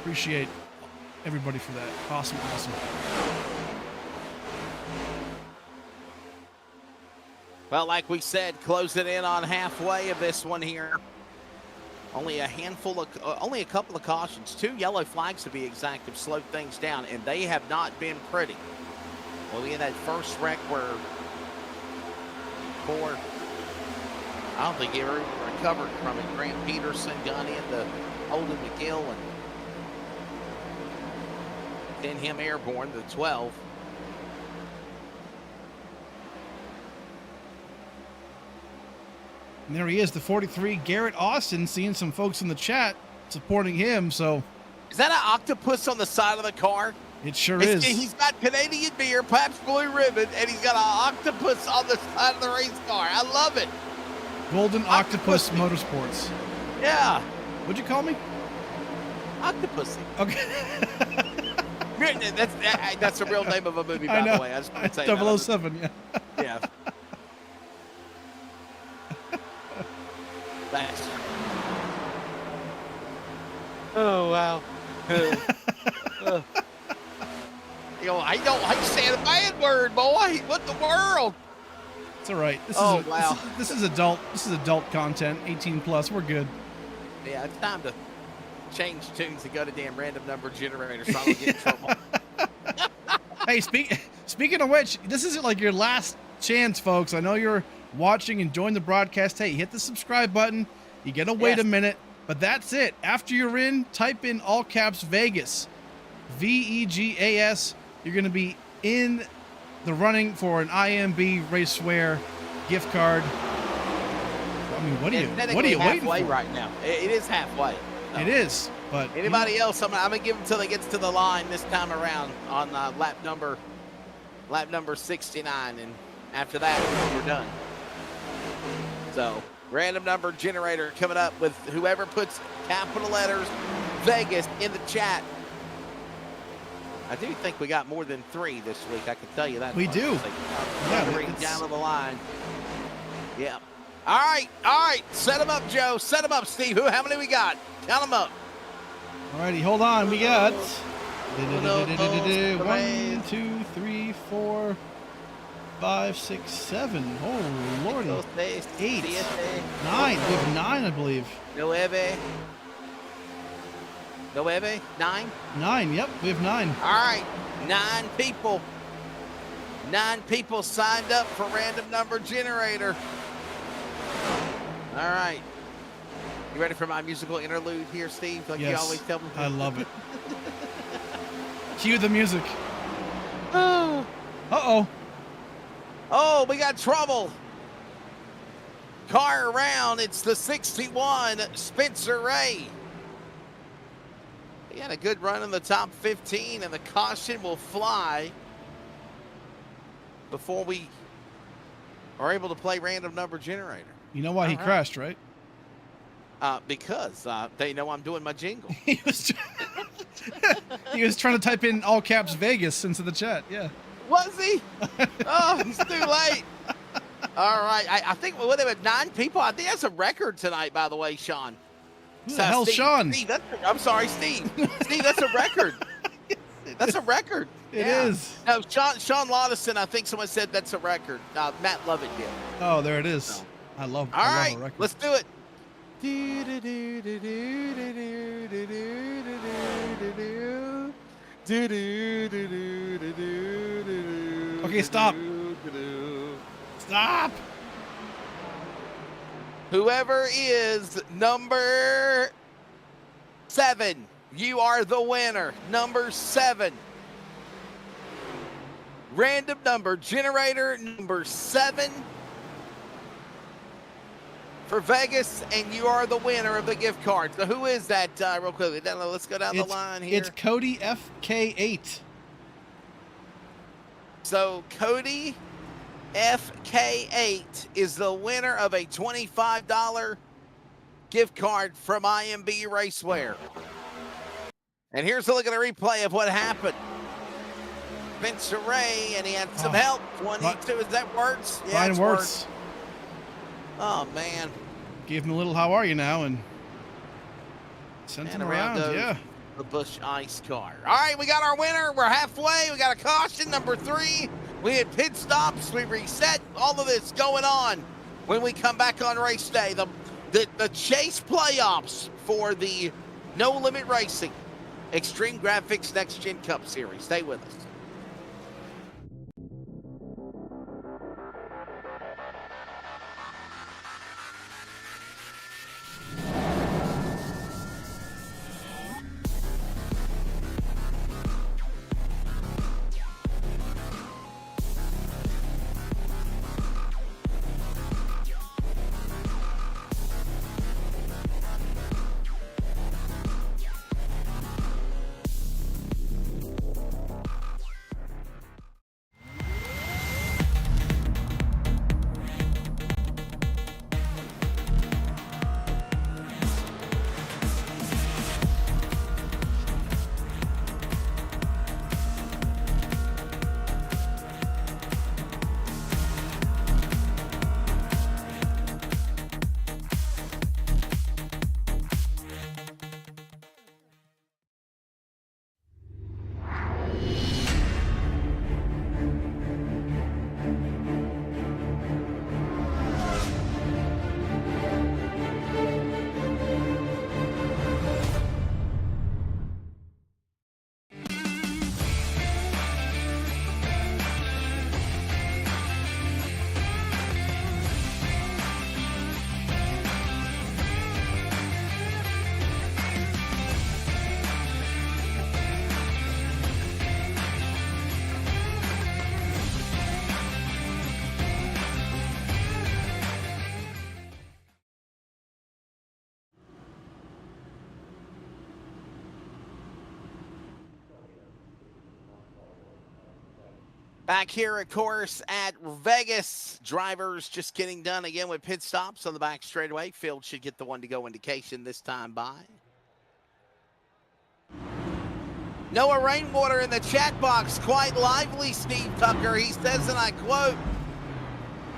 appreciate everybody for that. Awesome. Well, like we said, closing in on halfway of this one here. Only a couple of cautions. 2 yellow flags to be exact have slowed things down, and they have not been pretty. Well, we had that first wreck where I don't think he ever recovered from it. Grant Peterson got into Holden McGill and then him airborne, the 12. And there he is, the 43, Garrett Austin, seeing some folks in the chat supporting him, so Is that an octopus on the side of the car? it sure is. He's got Canadian beer, Pabst Blue Ribbon, and he's got an octopus on the side of the race car. I love it. Golden Octopus Octopussy. Motorsports. Yeah, What'd you call me? Octopussy. Okay. That's the real name of a movie, I by know. the way. I just want to say that. 007, yeah. Yeah. That's. Oh wow. You know, I don't say a bad word, boy. What the world? It's all right. Wow. This is adult content, 18 plus. We're good. Yeah, it's time to change tunes and go to damn random number generator so I don't get in trouble. Hey, speaking of which, this isn't like your last chance, folks. I know you're watching and join the broadcast. Hey, hit the subscribe button. You gotta wait a minute, but that's it. After you're in, type in all caps Vegas, VEGAS. You're gonna be in the running for an IMB Raceware gift card. I mean, what are you waiting halfway for? right now? It is halfway. No. It is, but Anybody else? I'm gonna give them till they get to the line this time around on lap number 69, and after that we're done. So random number generator coming up with whoever puts capital letters Vegas in the chat. I do think we got more than 3 this week. I can tell you that. We much. do. Yeah, Bring it's- down to the line. Yeah. All right. Set them up, Joe. Set them up, Steve. How many we got? Count them up. Alrighty, hold on. We got 1, Parade. 2, 3, 4, 5, 6, 7. Oh lordy, 8, 9. We have 9, I believe. Nueve. 9. 9. Yep, we have 9. All right. 9 people. 9 people signed up for random number generator. All right. You ready for my musical interlude here, Steve? Like you Yes, always tell me. I love it. Cue the music. Oh. Uh-oh. Oh, we got trouble. Car around. It's the 61, Spencer Ray. He had a good run in the top 15, and the caution will fly before we are able to play random number generator. You know why he All right. crashed, right? Because they know I'm doing my jingle. He was trying to type in all caps Vegas into the chat. Yeah. Was he? Oh, it's too late. All right. I think what they were 9 people. I think that's a record tonight, by the way, Sean. Who the hell's Sean? Steve, I'm sorry, Steve. Steve, that's a record. That's a record. It is. No, Sean Laudison, I think someone said that's a record. Matt Lovett did. Oh, there it is. So. I love All a right, record. let's do it. Okay, stop. Stop. Whoever is number 7, you are the winner. Number 7. Random number generator number 7 for Vegas, and you are the winner of the gift card. So who is that, real quickly? Let's go down the line here. It's Cody FK8. So Cody FK8 is the winner of a $25 gift card from IMB Raceware. And here's a look at the replay of what happened. Spencer Ray, and he had some help. 22, is that words? Yeah, Ryan it's Wirtz Oh, man. gave him a little "How are you now?" and sent And him around around. goes Yeah. the Busch Ice car. All right, we got our winner. We're halfway. We got a caution, number 3. We had pit stops. We reset. All of this going on when we come back on race day. The chase playoffs for the No Limit Racing Extreme Graphics Next Gen Cup Series. Stay with us. Back here, of course, at Vegas. Drivers just getting done again with pit stops on the back straightaway. Field should get the one-to-go indication this time by. Noah Rainwater in the chat box, quite lively, Steve Tucker. He says, and I quote,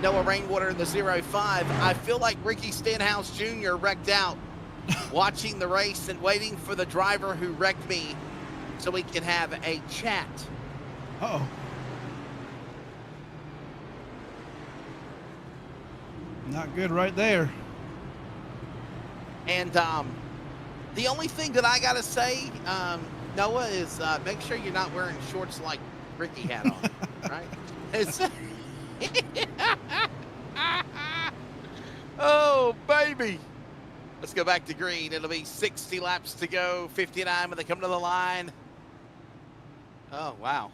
Noah Rainwater in the 05, I feel like Ricky Stenhouse Jr. wrecked out watching the race and waiting for the driver who wrecked me so we can have a chat. Uh-oh. Not good right there. And the only thing that I got to say, Noah, is make sure you're not wearing shorts like Ricky had on, right? It's oh, baby. Let's go back to green. It'll be 60 laps to go, 59 when they come to the line. Oh, wow.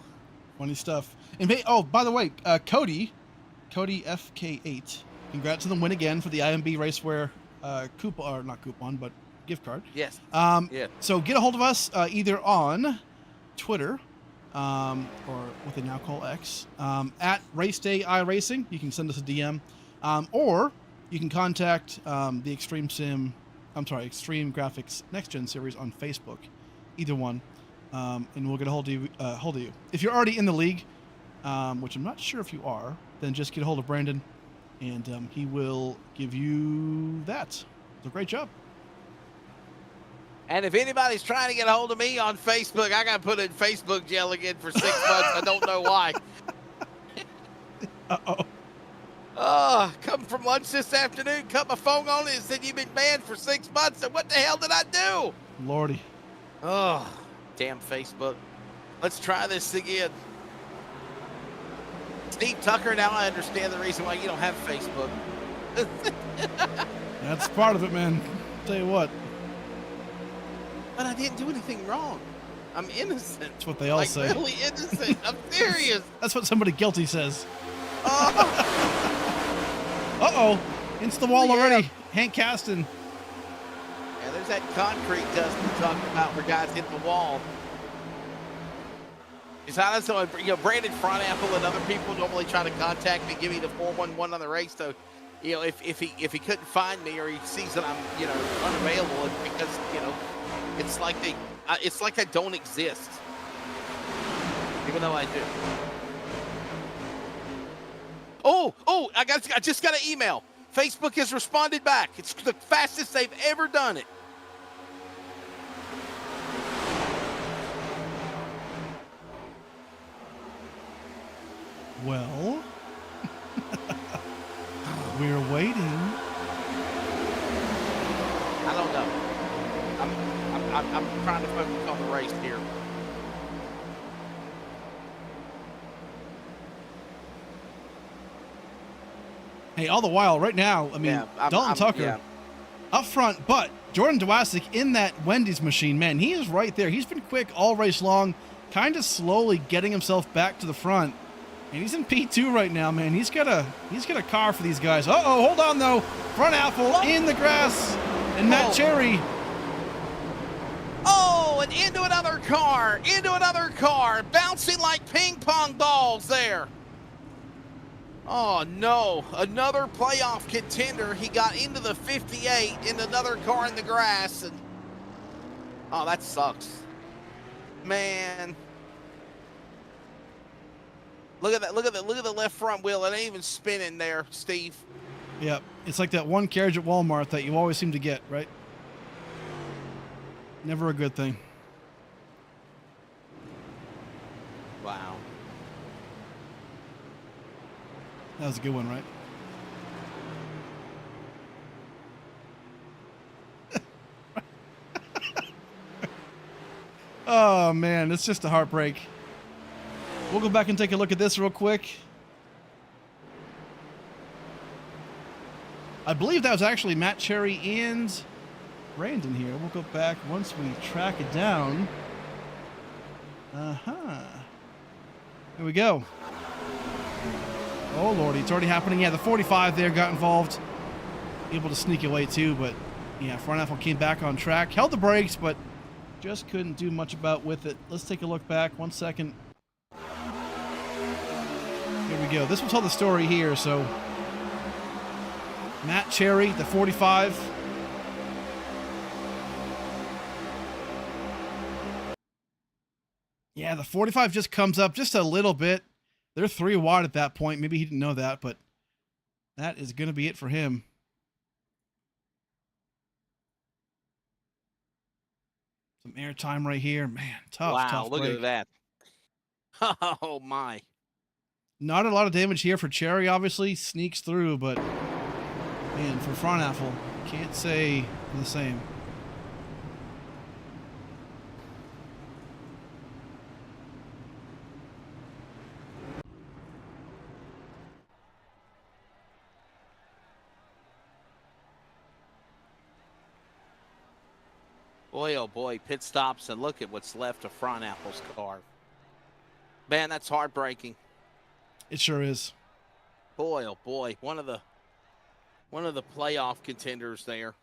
Funny stuff. And oh, by the way, Cody FK8, congrats on the win again for the IMB Racewear coupon, or not coupon, but gift card. Yes. Yeah. So get a hold of us either on Twitter, or what they now call X, at Raceday iRacing. You can send us a DM, or you can contact the Extreme Graphics Next Gen series on Facebook, either one, and we'll get a hold of you. If you're already in the league, which I'm not sure if you are, then just get a hold of Brandon, and he will give you that. So great job. And if anybody's trying to get a hold of me on Facebook, I got to put in Facebook jail again for 6 months. I don't know why. Uh-oh. Oh, come from lunch this afternoon, cut my phone on it and said you've been banned for 6 months. And what the hell did I do? Lordy. Oh, damn Facebook. Let's try this again. Steve Tucker, now I understand the reason why you don't have Facebook. That's part of it, man. Tell you what. But I didn't do anything wrong. I'm innocent. That's what they all say. Really innocent. I'm serious. That's what somebody guilty says. Oh. Uh-oh. Into the wall Yeah. already. Hank Caston. Yeah, there's that concrete dust we talked about where guys hit the wall. It's not so, Brandon Frontapple and other people normally try to contact me, give me the 411 on the race. So, if he couldn't find me or he sees that I'm, unavailable, it's because, it's like I don't exist, even though I do. Oh! I just got an email. Facebook has responded back. It's the fastest they've ever done it. Well, we're waiting. I don't know. I'm trying to focus on the race here. Hey, all the while, right now, Dalton Tucker yeah. up front, but Jordan Dwasik in that Wendy's machine, man, he is right there. He's been quick all race long, kind of slowly getting himself back to the front. And he's in P2 right now, man. He's got a car for these guys. Uh-oh, hold on, though. Frontapple in the grass. And Matt Cherry. Oh, and into another car. Bouncing like ping pong balls there. Oh, no. Another playoff contender. He got into the 58 in another car in the grass. And oh, that sucks. Man. Look at that. Look at the left front wheel. It ain't even spinning there, Steve. Yep. It's like that one carriage at Walmart that you always seem to get, right? Never a good thing. Wow. That was a good one, right? Oh, man. It's just a heartbreak. We'll go back and take a look at this real quick. I believe that was actually Matt Cherry and Brandon here. We'll go back once we track it down. Here we go. Oh, Lordy. It's already happening. Yeah, the 45 there got involved. Able to sneak away, too. But, yeah, Frontapple came back on track. Held the brakes, but just couldn't do much about with it. Let's take a look back. 1 second. go. This will tell the story here. So Matt Cherry, the 45. Yeah, the 45 just comes up just a little bit. They're 3 wide at that point. Maybe he didn't know that, but that is going to be it for him. Some air time right here. Man, tough, wow, tough look break. at that. Oh, my. Not a lot of damage here for Cherry, obviously. Sneaks through, but, man, for Frauenapfel, can't say the same. Boy, oh boy, pit stops, and look at what's left of Frauenapfel's car. Man, that's heartbreaking. It sure is. Boy, oh boy, one of the playoff contenders there.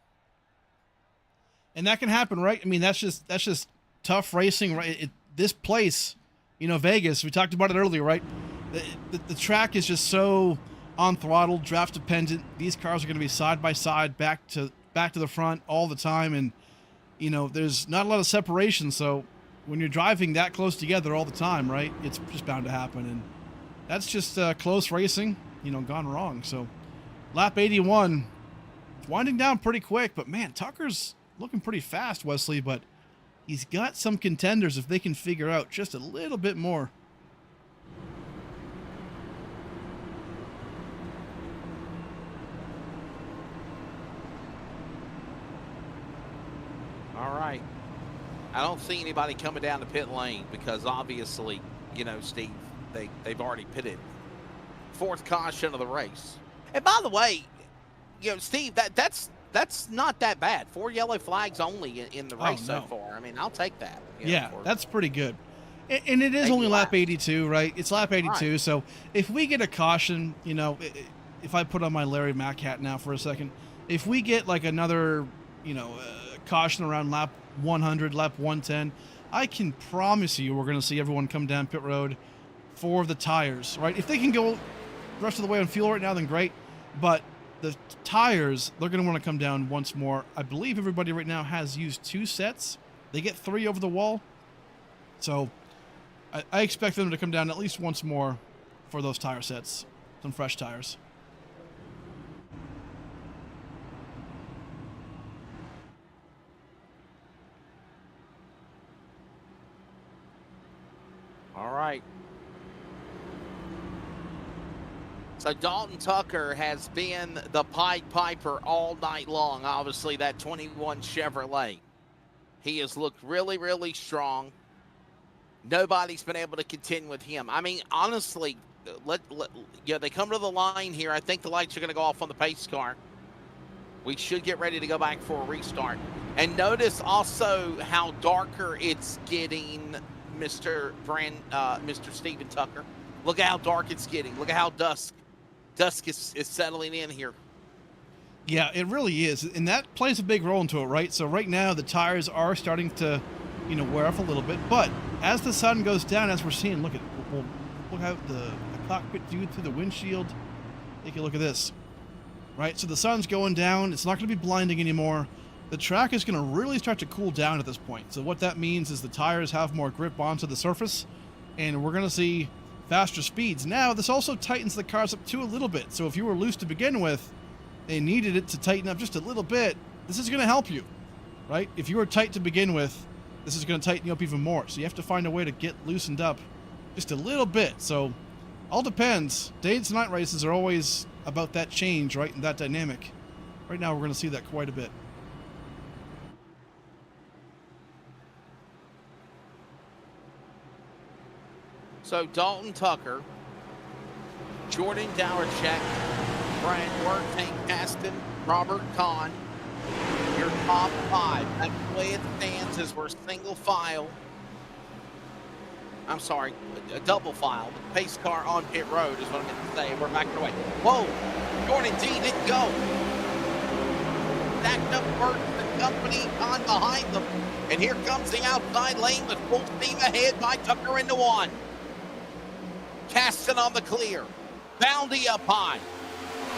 And that can happen, right? I mean, that's just tough racing, right? This place, you know, Vegas, we talked about it earlier, right? The track is just so on throttle, draft dependent. These cars are going to be side by side, back to the front all the time, and you know, there's not a lot of separation, so when you're driving that close together all the time, right, it's just bound to happen, and that's just close racing, you know, gone wrong. So lap 81, it's winding down pretty quick, but man, Tucker's looking pretty fast, Wesley, but he's got some contenders if they can figure out just a little bit more. All right. I don't see anybody coming down the pit lane because obviously, you know, Steve, they've already pitted. 4th caution of the race. And by the way, you know, Steve, that's not that bad. 4 yellow flags only in the race so far. I mean, I'll take that. Yeah, that's pretty good. And it is only lap 82, right? It's lap 82. Right. So if we get a caution, you know, if I put on my Larry Mack hat now for a second, if we get like another, you know, caution around lap 100, lap 110, I can promise you we're going to see everyone come down pit road for the tires, right? If they can go the rest of the way on fuel right now, then great. But the tires, they're going to want to come down once more. I believe everybody right now has used 2 sets. They get 3 over the wall. So I expect them to come down at least once more for those tire sets, some fresh tires. All right. So Dalton Tucker has been the Pied Piper all night long. Obviously, that 21 Chevrolet. He has looked really, really strong. Nobody's been able to contend with him. I mean, honestly, they come to the line here. I think the lights are going to go off on the pace car. We should get ready to go back for a restart. And notice also how darker it's getting, Mr. Steven Tucker. Look at how dark it's getting. Look at how dusk is settling in here. Yeah, it really is. And that plays a big role into it, right? So right now the tires are starting to, you know, wear off a little bit. But as the sun goes down, as we're seeing, look how the cockpit view through the windshield. Take a look at this, right? So the sun's going down. It's not going to be blinding anymore. The track is going to really start to cool down at this point. So what that means is the tires have more grip onto the surface, and we're going to see faster speeds. Now, this also tightens the cars up too a little bit. So if you were loose to begin with, they needed it to tighten up just a little bit. This is going to help you, right? If you were tight to begin with, this is going to tighten you up even more. So you have to find a way to get loosened up just a little bit. So all depends. Day to night races are always about that change, right? And that dynamic. Right now, we're going to see that quite a bit. So Dalton Tucker, Jordan Dowercheck, Brian Worthing, Aston, Robert Kahn, your top 5. That's the way it stands as we're single file. I'm sorry, a double file. The pace car on pit road is what I meant to say. We're backing away. Whoa, Jordan D didn't go. Stacked up Burton and company on behind them. And here comes the outside lane with full steam ahead by Tucker into 1. Caston on the clear. Bounty up high.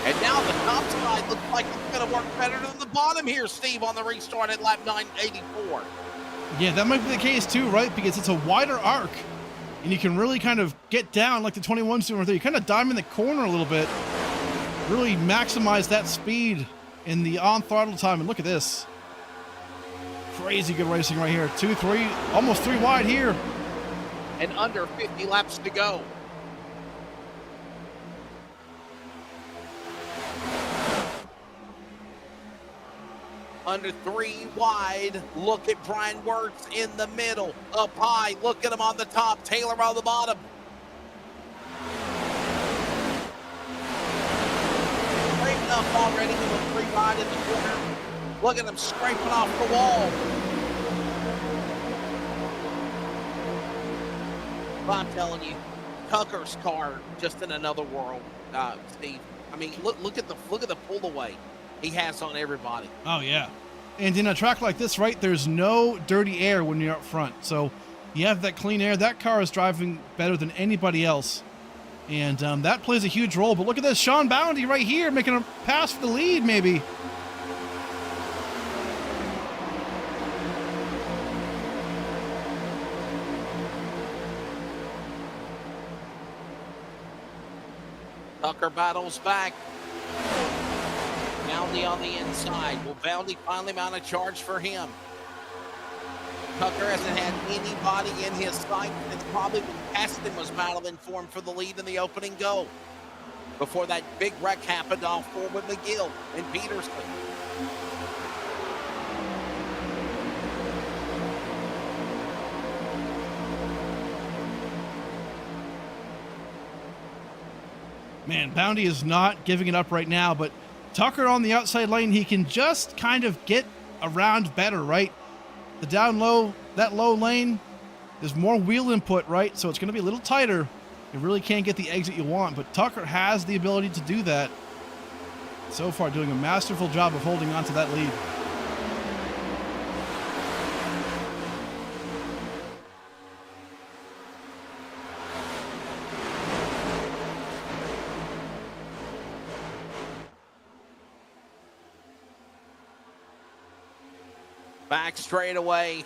And now the top side looks like it's going to work better than the bottom here, Steve, on the restart at lap 984. Yeah, that might be the case too, right? Because it's a wider arc, and you can really kind of get down like the 21's doing right there. You kind of dive in the corner a little bit, really maximize that speed in the on throttle time. And look at this. Crazy good racing right here. 2, 3, almost 3 wide here. And under 50 laps to go. Under 3 wide. Look at Brian Wirtz in the middle. Up high. Look at him on the top. Taylor on the bottom. Great enough already with a 3 wide in the corner. Look at him scraping off the wall. But I'm telling you, Tucker's car just in another world, Steve. I mean, look at the pull away he has on everybody. Oh yeah, and in a track like this, right, there's no dirty air when you're up front, so you have that clean air. That car is driving better than anybody else, and that plays a huge role. But look at this, Sean Bounty right here making a pass for the lead, maybe. Tucker battles back. Bounty on the inside. Will Bounty finally mount a charge for him? Tucker hasn't had anybody in his sight. It's probably when Aston was battling for him for the lead in the opening go. Before that big wreck happened off forward McGill and Peterson. Man, Bounty is not giving it up right now, but Tucker on the outside lane, he can just kind of get around better, right? The down low, that low lane, there's more wheel input, right? So it's going to be a little tighter. You really can't get the exit you want, but Tucker has the ability to do that. So far, doing a masterful job of holding on to that lead. Back straight away,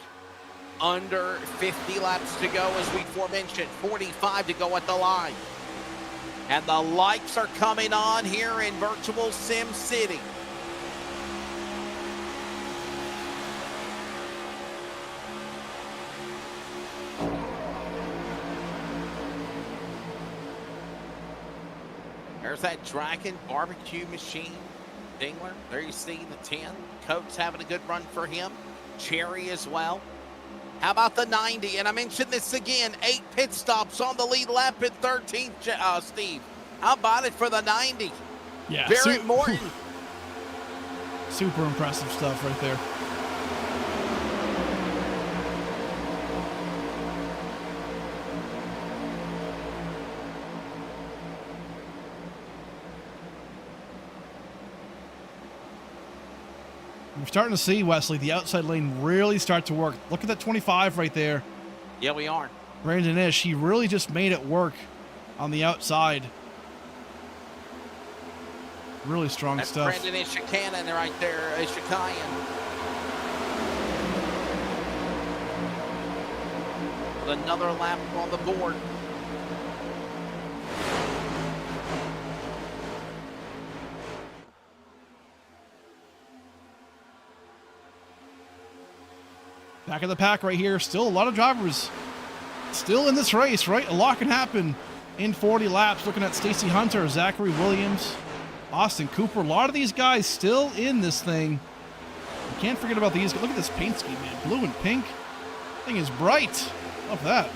under 50 laps to go, as we forementioned, 45 to go at the line. And the lights are coming on here in Virtual Sim City. There's that Dragon barbecue machine. Dingler, there you see the 10. Coates having a good run for him. Cherry as well. How about the 90? And I mentioned this again, 8 pit stops on the lead lap in 13th, Steve. How about it for the 90? Yeah, Barrett Morton. Super impressive stuff right there. We're starting to see, Wesley, the outside lane really start to work. Look at that 25 right there. Yeah, we are. Brandon Ish, he really just made it work on the outside. Really strong That's stuff. Brandon Ishikanen right there, Ishikayan. With another lap on the board. Back of the pack right here. Still a lot of drivers still in this race, right? A lot can happen in 40 laps. Looking at Stacey Hunter, Zachary Williams, Austin Cooper. A lot of these guys still in this thing. You can't forget about these. Look at this paint scheme, man. Blue and pink. Thing is bright. Love that.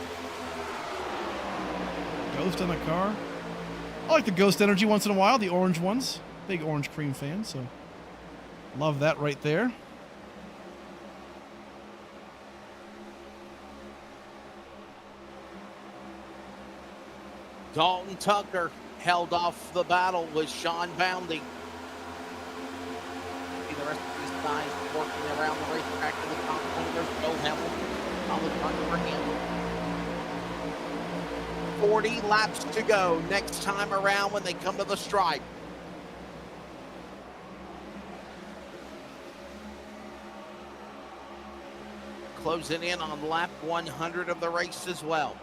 Ghost on the car. I like the Ghost Energy once in a while. The orange ones. Big orange cream fan, so love that right there. Dalton Tucker held off the battle with Sean Bounty. See the rest of these guys working around the racetrack to the top corner. Joe Hamilton on the front for him. 40 laps to go next time around when they come to the stripe. Closing in on lap 100 of the race as well.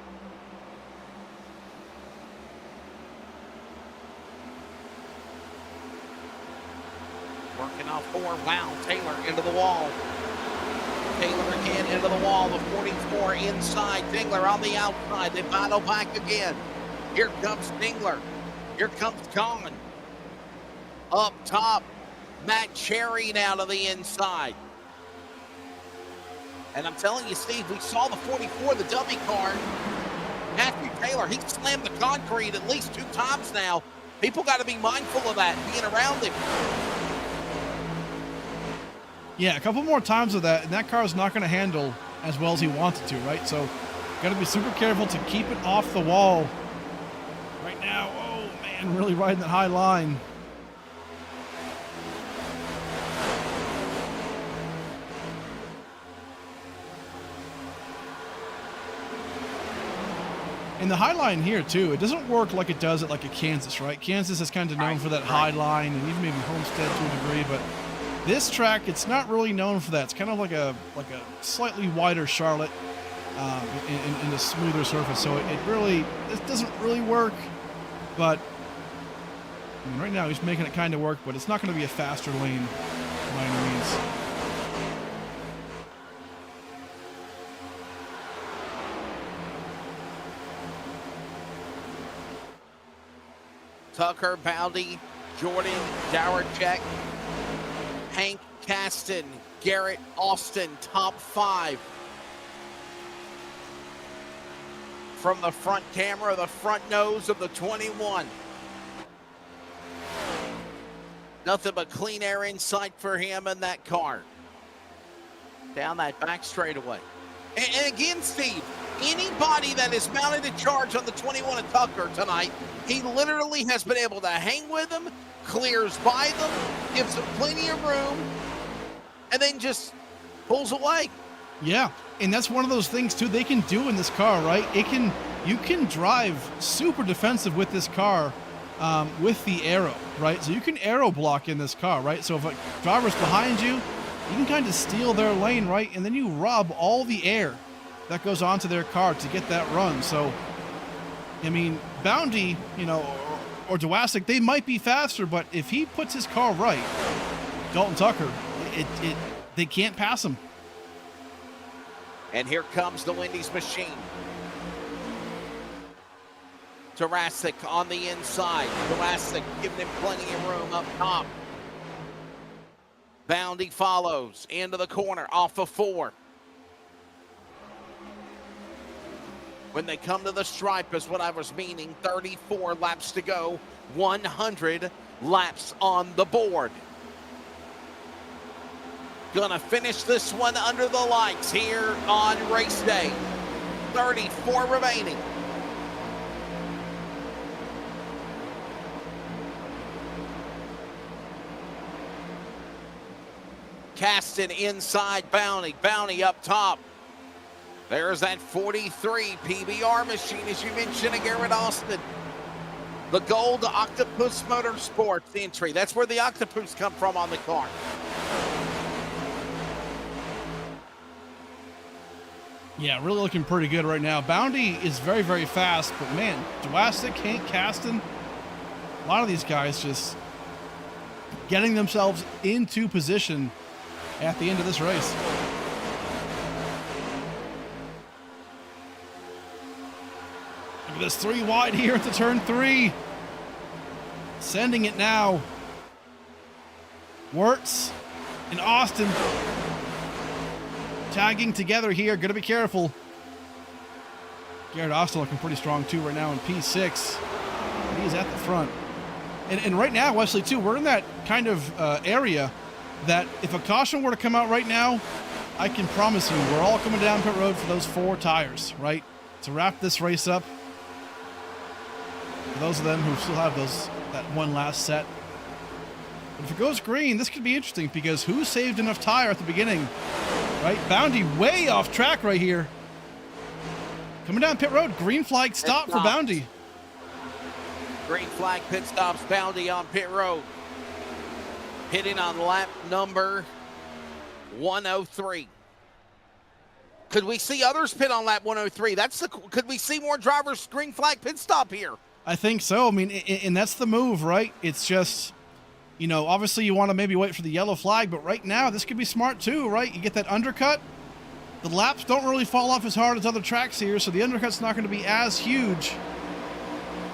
Working off 4. Wow, Taylor into the wall. Taylor again into the wall. The 44 inside. Dingler on the outside. They battle back again. Here comes Dingler. Here comes Kahn. Up top, Matt Cherry now to the inside. And I'm telling you, Steve, we saw the 44, the dummy car. Matthew Taylor, he slammed the concrete at least 2 times now. People got to be mindful of that, being around him. Yeah, a couple more times of that, and that car is not going to handle as well as he wants it to, right? So, got to be super careful to keep it off the wall. Right now, oh man, really riding that high line. And the high line here too, it doesn't work like it does at like a Kansas, right? Kansas is kind of known for that high line, and even maybe Homestead to a degree, but this track, it's not really known for that. It's kind of like a slightly wider Charlotte in a smoother surface, so it doesn't really work. But I mean, right now he's making it kind of work, but it's not going to be a faster lane by any means. Tucker, Bounty, Jordan, Darachek, Hank Caston, Garrett Austin, top 5. From the front camera, the front nose of the 21. Nothing but clean air in sight for him and that car. Down that back straightaway. And again, Steve, anybody that is mounted a charge on the 21 of Tucker tonight, he literally has been able to hang with them, clears by them, gives them plenty of room, and then just pulls away. Yeah, and that's one of those things too they can do in this car, right? You can drive super defensive with this car with the aero, right? So you can aero block in this car, right? So if a driver's behind you, you can kind of steal their lane, right? And then you rob all the air that goes onto their car to get that run. So, I mean, Bounty, or Dwasik, they might be faster, but if he puts his car right, Dalton Tucker, they can't pass him. And here comes the Wendy's machine. Tarasik on the inside. Tarasik giving him plenty of room up top. Bounty follows into the corner off of 4. When they come to the stripe is what I was meaning. 34 laps to go. 100 laps on the board. Gonna finish this one under the lights here on race day. 34 remaining. Caston inside Bounty. Bounty up top. There's that 43 PBR machine, as you mentioned, Garrett Austin. The gold Octopus Motorsports entry. That's where the Octopus come from on the car. Yeah, really looking pretty good right now. Bounty is very, very fast, but man, Dwasik, Hank Caston, a lot of these guys just getting themselves into position at the end of this race. Look at this 3 wide here at the turn 3. Sending it now. Wirtz and Austin tagging together here. Gotta be careful. Garrett Austin looking pretty strong too right now in P6. He's at the front. And right now, Wesley, too, we're in that kind of area that if a caution were to come out right now, I can promise you we're all coming down pit road for those 4 tires, right? To wrap this race up. For those of them who still have that one last set. But if it goes green, this could be interesting because who saved enough tire at the beginning, right? Bounty way off track right here. Coming down pit road, green flag stop for Bounty. Green flag pit stops, Bounty on pit road. Hitting on lap number 103. Could we see others pit on lap 103? Could we see more drivers green flag pit stop here? I think so. I mean, and that's the move, right? It's just, you know, obviously you want to maybe wait for the yellow flag, but right now this could be smart too, right? You get that undercut. The laps don't really fall off as hard as other tracks here, so the undercut's not going to be as huge.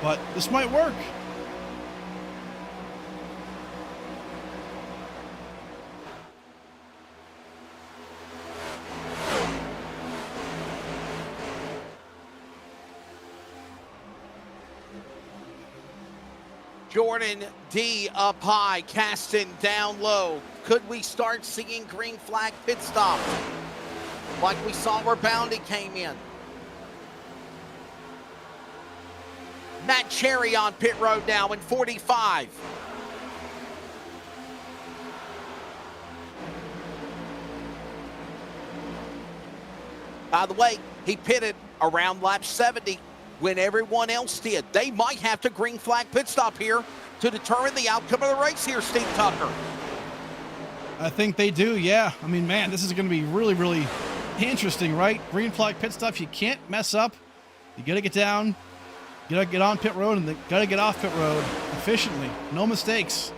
But this might work. Jordan D up high, Caston down low. Could we start seeing green flag pit stops like we saw where Bounty came in? Matt Cherry on pit road now in 45. By the way, he pitted around lap 70 when everyone else did. They might have to green flag pit stop here to determine the outcome of the race here, Steve Tucker. I think they do, yeah. I mean, man, this is going to be really, really interesting, right? Green flag pit stops, you can't mess up. You got to get down, you got to get on pit road, and then got to get off pit road efficiently. No mistakes.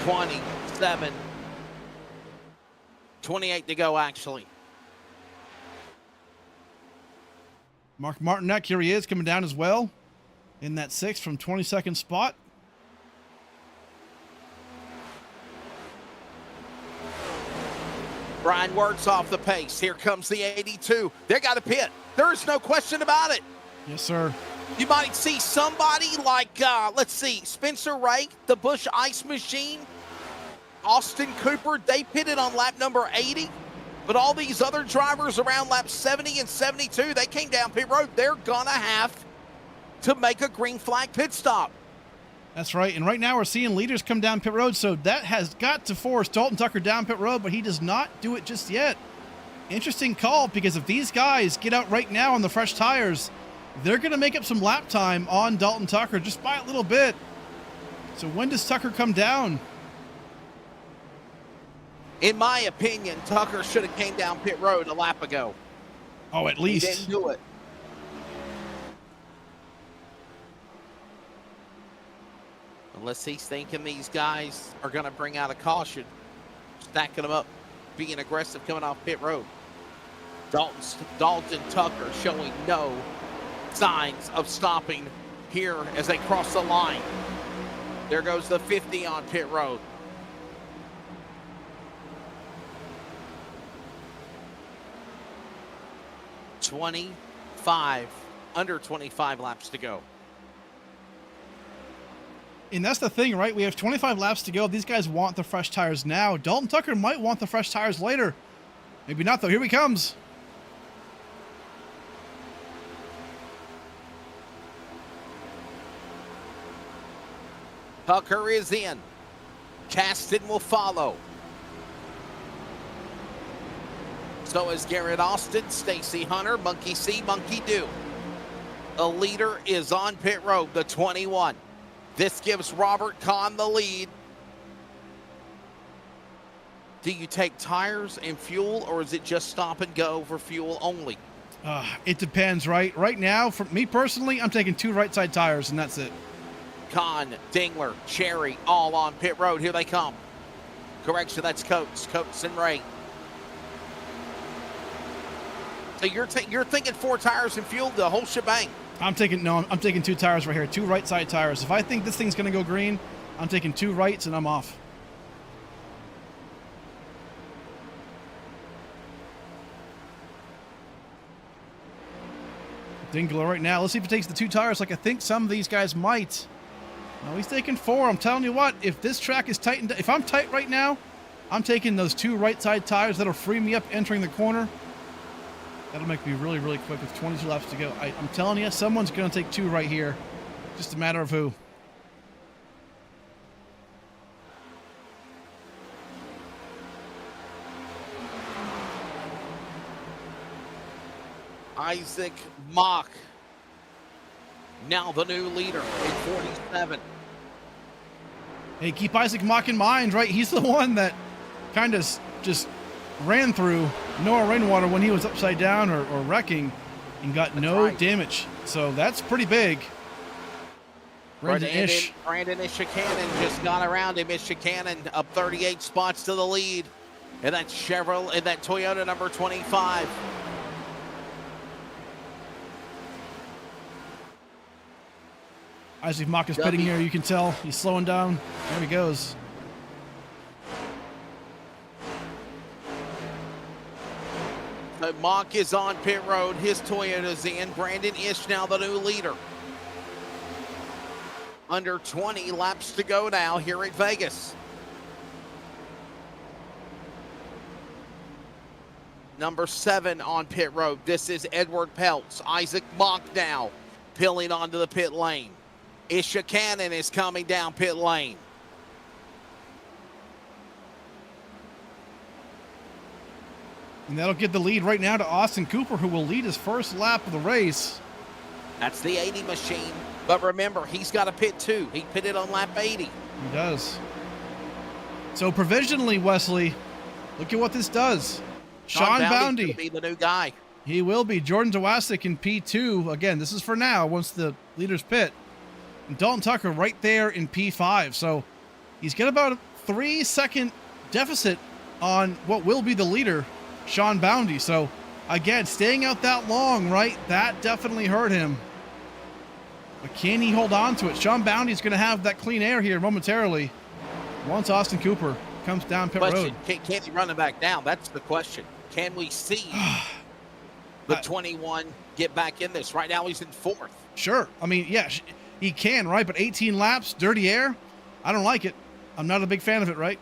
27. 28 to go, actually. Mark Martinek, here he is, coming down as well in that 6th from 22nd spot. Brian Wertz off the pace. Here comes the 82. They got to pit. There's no question about it. Yes, sir. You might see somebody like, let's see, Spencer Ray, the Busch Ice Machine, Austin Cooper. They pitted on lap number 80. But all these other drivers around lap 70 and 72, they came down pit road. They're going to have to make a green flag pit stop. That's right. And right now we're seeing leaders come down pit road. So that has got to force Dalton Tucker down pit road, but he does not do it just yet. Interesting call, because if these guys get out right now on the fresh tires, they're going to make up some lap time on Dalton Tucker just by a little bit. So when does Tucker come down? In my opinion, Tucker should have came down pit road a lap ago. Oh, at least. He didn't do it. Unless he's thinking these guys are going to bring out a caution, stacking them up, being aggressive coming off pit road. Dalton Tucker showing no signs of stopping here as they cross the line. There goes the 50 on pit road. Under 25 laps to go. And that's the thing, right? We have 25 laps to go. These guys want the fresh tires now. Dalton Tucker might want the fresh tires later. Maybe not, though. Here he comes. Tucker is in. Caston will follow. So is Garrett Austin, Stacy Hunter, Monkey See, Monkey Do. The leader is on pit road, the 21. This gives Robert Kahn the lead. Do you take tires and fuel, or is it just stop and go for fuel only? It depends, right? Right now, for me personally, I'm taking 2 right side tires, and that's it. Kahn, Dingler, Cherry, all on pit road. Here they come. Correction, that's Coates and Ray. So you're thinking 4 tires and fuel, the whole shebang. I'm taking 2 tires right here, 2 right side tires. If I think this thing's gonna go green, I'm taking 2 rights and I'm off. Dingler right now. Let's see if he takes the 2 tires like I think some of these guys might. No, he's taking 4. I'm telling you what, if this track is tightened, if I'm tight right now, I'm taking those 2 right side tires. That'll free me up entering the corner. That'll make me really, really quick with 22 laps to go. I'm telling you, someone's going to take 2 right here. Just a matter of who. Isaac Mock, now the new leader in 47. Hey, keep Isaac Mock in mind, right? He's the one that kind of just ran through Noah Rainwater when he was upside down or wrecking and got no damage. So that's pretty big. Brandon Ishikanen just got around him. Ishikanen up 38 spots to the lead. And that Chevrolet, and that Toyota number 25. Isaac Mock is pitting here. You can tell he's slowing down. There he goes. So Mock is on pit road. His Toyota's in. Brandon Ish now the new leader. Under 20 laps to go now here at Vegas. Number 7 on pit road. This is Edward Peltz. Isaac Mock now peeling onto the pit lane. Ishikanen is coming down pit lane. And that'll get the lead right now to Austin Cooper, who will lead his first lap of the race. That's the 80 machine. But remember, he's got a pit too. He pitted on lap 80. He does. So provisionally, Wesley, look at what this does. Sean Boundy will be the new guy. He will be. Jordan Dwasik in P2. Again, this is for now once the leaders pit. And Dalton Tucker right there in P5. So he's got about a 3-second deficit on what will be the leader, Sean Boundy. So again, staying out that long, right? That definitely hurt him. But can he hold on to it? Sean Boundy's going to have that clean air here momentarily once Austin Cooper comes down pit road. Can he run him back down? That's the question. Can we see the 21 get back in this? Right now he's in 4th. Sure. I mean, yeah, he can, right? But 18 laps, dirty air, I don't like it. I'm not a big fan of it, right?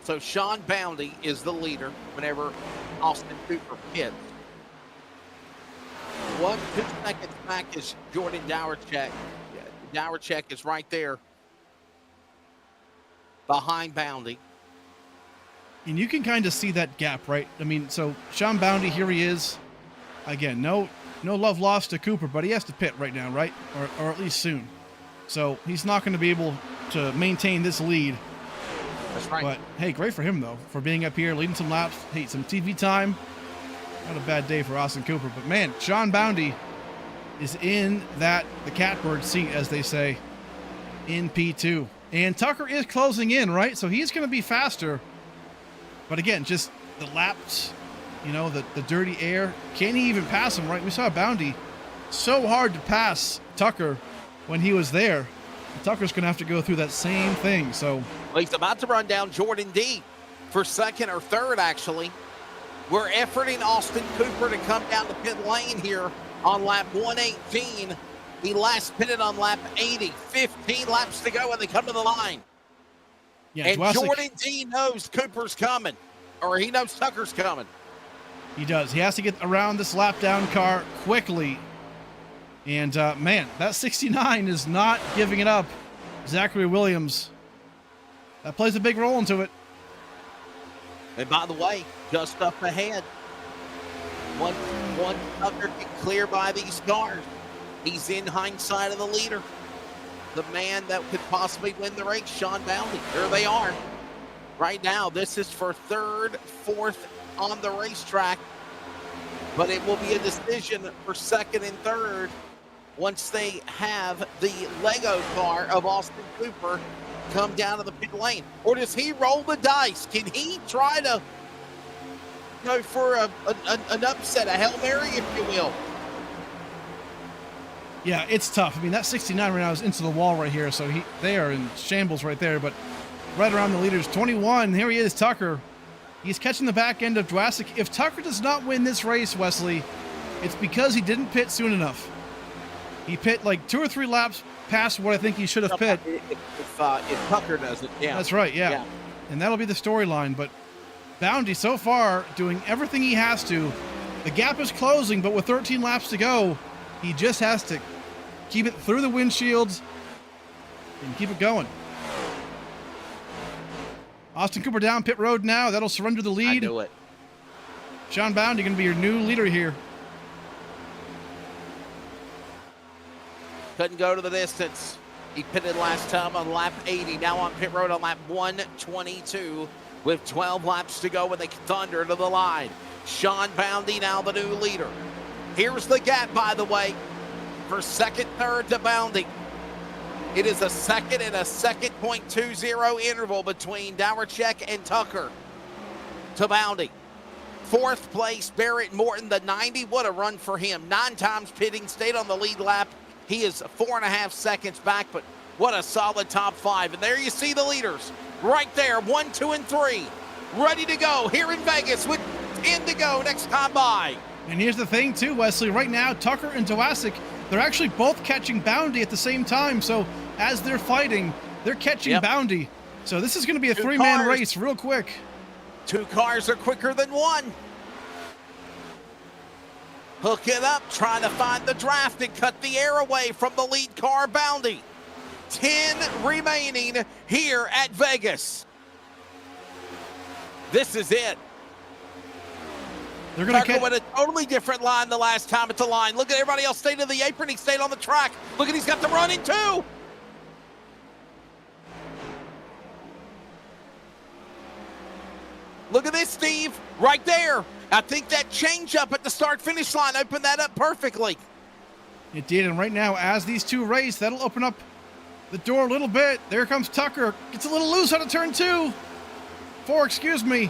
So Sean Boundy is the leader whenever Austin Cooper pits. 1-2 seconds back is Jordan Dowerchek. Dowerchek is right there behind Boundy. And you can kind of see that gap, right? I mean, so Sean Boundy, here he is. Again, no love lost to Cooper, but he has to pit right now, right? Or at least soon. So he's not going to be able to maintain this lead. That's right. But hey, great for him, though, for being up here, leading some laps. Hey, some TV time. Not a bad day for Austin Cooper. But man, Sean Boundy is in the catbird seat, as they say, in P2. And Tucker is closing in, right? So he's going to be faster. But again, just the laps, you know, the dirty air. Can he even pass him, right? We saw Boundy so hard to pass Tucker when he was there. And Tucker's going to have to go through that same thing. So well, he's about to run down Jordan D for 2nd or 3rd, actually. We're efforting Austin Cooper to come down the pit lane here on lap 118. He last pitted on lap 80. 15 laps to go when they come to the line. yeah, And Dwasik, Jordan D knows Cooper's coming, or he knows Tucker's coming. he does. He has to get around this lap down car quickly. And man, that 69 is not giving it up. Zachary Williams. That plays a big role into it. And by the way, just up ahead, one Tucker can clear by these cars. He's in hindsight of the leader. The man that could possibly win the race, Sean Boundy. There they are. Right now, this is for 3rd, 4th on the racetrack. But it will be a decision for 2nd and 3rd once they have the Lego car of Austin Cooper come down to the pit lane. Or does he roll the dice? Can he try to go for an upset, a Hail Mary, if you will? Yeah, it's tough. I mean, that 69 right now is into the wall right here, so they are in shambles right there. But right around the leaders, 21, here he is, Tucker. He's catching the back end of Dwasik. If Tucker does not win this race, Wesley, it's because he didn't pit soon enough. He pit like 2 or 3 laps past what I think he should have pit. If Tucker does it, yeah. That's right, yeah. And that'll be the storyline. But Boundy, so far, doing everything he has to. The gap is closing, but with 13 laps to go, he just has to keep it through the windshields and keep it going. Austin Cooper down pit road now. That'll surrender the lead. I knew it. Sean Boundy going to be your new leader here. Couldn't go to the distance. He pitted last time on lap 80. Now on pit road on lap 122 with 12 laps to go when they thunder to the line. Sean Boundy now the new leader. Here's the gap, by the way, for second, third to Boundy. It is a second and a second .20 interval between Dowrchek and Tucker to Boundy. Fourth place, Barrett Morton, the 90. What a run for him. 9 times pitting, stayed on the lead lap. He is 4.5 seconds back, but what a solid top 5. And there you see the leaders right there, 1, 2, and 3, ready to go here in Vegas with 10 to go next time by. And here's the thing too, Wesley, right now, Tucker and Dowasic, they're actually both catching Boundy at the same time. So as they're fighting, they're catching Boundy. So this is going to be a 3-man race real quick. 2 cars are quicker than 1. Hook it up, trying to find the draft and cut the air away from the lead car, Boundy. 10 remaining here at Vegas. This is it. They're going to went a totally different line the last time at the line. Look at everybody else stayed in the apron. He stayed on the track. Look at, he's got the run in too. Look at this, Steve, right there. I think that change up at the start-finish line opened that up perfectly. It did, and right now, as these two race, that'll open up the door a little bit. There comes Tucker. Gets a little loose out of turn 4, excuse me.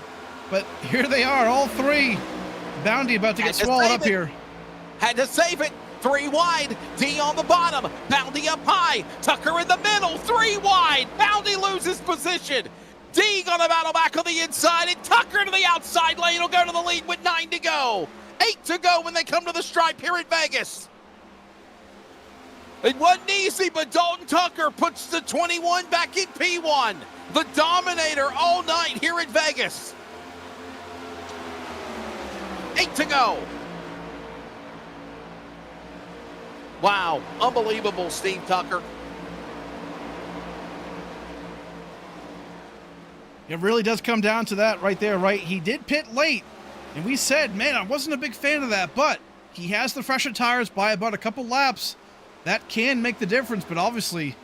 But here they are, all 3. Boundy about to get swallowed up here. Had to save it. 3 wide. D on the bottom. Boundy up high. Tucker in the middle. 3 wide. Boundy loses position. D gonna battle back on the inside, and Tucker to the outside lane will go to the lead with 9 to go. 8 to go when they come to the stripe here in Vegas. It wasn't easy, but Dalton Tucker puts the 21 back in P1. The dominator all night here in Vegas. 8 to go. Wow, unbelievable, Steve Tucker. It really does come down to that right there, right? He did pit late, and we said, man, I wasn't a big fan of that, but he has the fresher tires by about a couple laps. That can make the difference, but obviously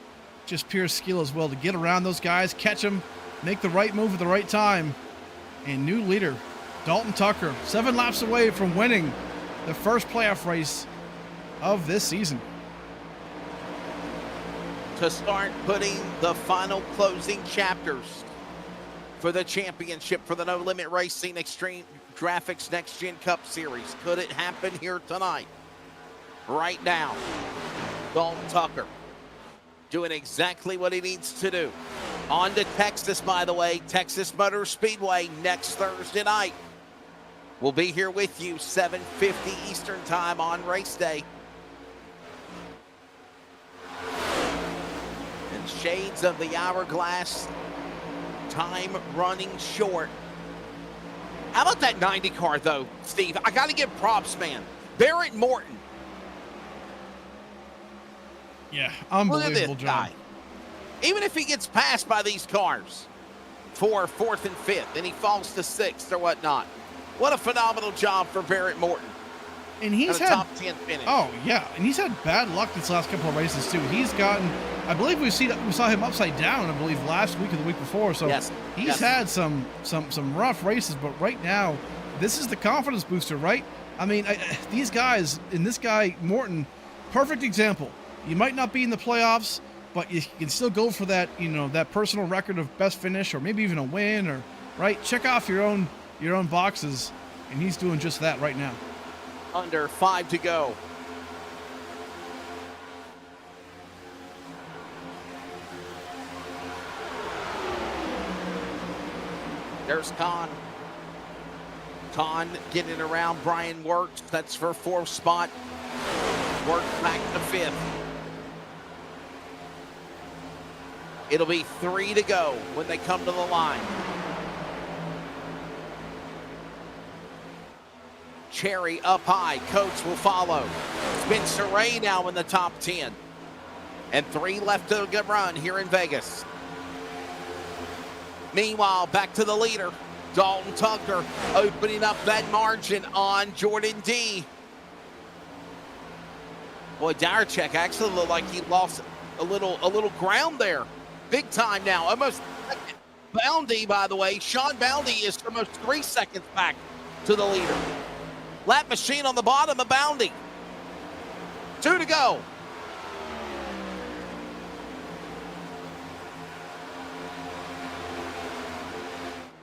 just pure skill as well to get around those guys, catch them, make the right move at the right time. And new leader, Dalton Tucker, 7 laps away from winning the first playoff race of this season. To start putting the final closing chapters for the championship for the No Limit Racing Extreme Graphics Next Gen Cup Series. Could it happen here tonight? Right now, Dalton Tucker doing exactly what he needs to do. On to Texas, by the way, Texas Motor Speedway next Thursday night. We'll be here with you 7:50 Eastern Time on race day. And shades of the hourglass, time running short. How about that 90 car, though, Steve? I got to give props, man. Barrett Morton. Yeah, unbelievable Look at this job. guy. Even if he gets passed by these cars for 4th and 5th, and he falls to 6th or whatnot, what a phenomenal job for Barrett Morton. And he's a had top 10 finish. Oh yeah, and he's had bad luck these last couple of races too. He's gotten, I believe we saw him upside down, I believe last week or the week before. So yes. He's had some rough races, but right now this is the confidence booster, right? I mean, these guys, and this guy Morton, perfect example. You might not be in the playoffs, but you can still go for that, you know, that personal record of best finish, or maybe even a win, or right. Check off your own boxes, and he's doing just that right now. Under 5 to go. There's Kahn. Kahn getting around Brian Works. That's for 4th spot. Works back to 5th. It'll be 3 to go when they come to the line. Cherry up high. Coates will follow. Spencer Ray now in the top 10. And 3 left to run here in Vegas. Meanwhile, back to the leader. Dalton Tucker opening up that margin on Jordan D. Boy, Darachek actually looked like he lost a little ground there. Big time now, almost. Boundy, by the way, Sean Boundy is almost 3 seconds back to the leader. Lap machine on the bottom of Boundy. 2 to go.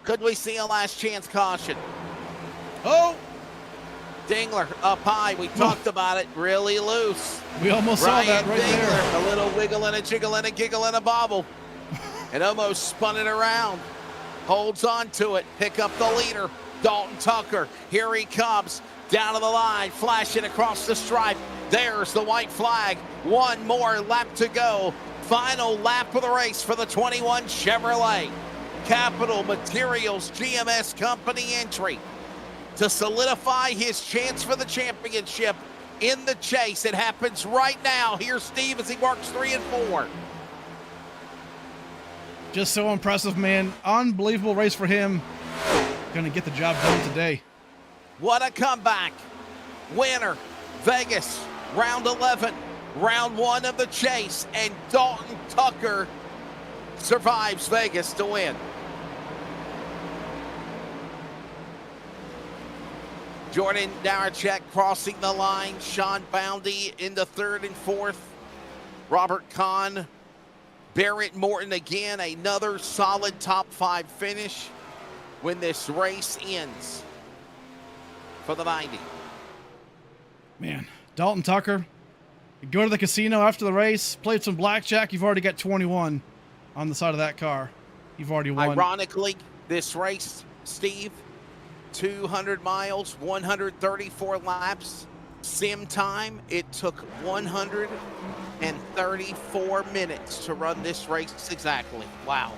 Could we see a last chance caution? Oh, Dingler up high. We talked about it. Really loose. we almost saw that right Dingler, there. a little wiggle and a jiggle and a giggle and a bobble. And almost spun it around. Holds on to it. Pick up the leader. Dalton Tucker. Here he comes. Down to the line. Flashing across the stripe. There's the white flag. One more lap to go. Final lap of the race for the 21 Chevrolet. Capital Materials GMS Company entry to solidify his chance for the championship in the chase. It happens right now. Here's Steve as he works 3 and 4. Just so impressive, man. Unbelievable race for him. Gonna get the job done today. What a comeback. Winner, Vegas, round 11, round 1 of the chase, and Dalton Tucker survives Vegas to win. Jordan Darachek crossing the line. Sean Boundy in the 3rd and 4th. Robert Kahn, Barrett Morton again, another solid top 5 finish when this race ends for the 90. Man, Dalton Tucker, you go to the casino after the race, played some blackjack, you've already got 21 on the side of that car. You've already won. Ironically, this race, Steve, 200 miles, 134 laps. Sim time, it took 134 minutes to run this race exactly. Wow.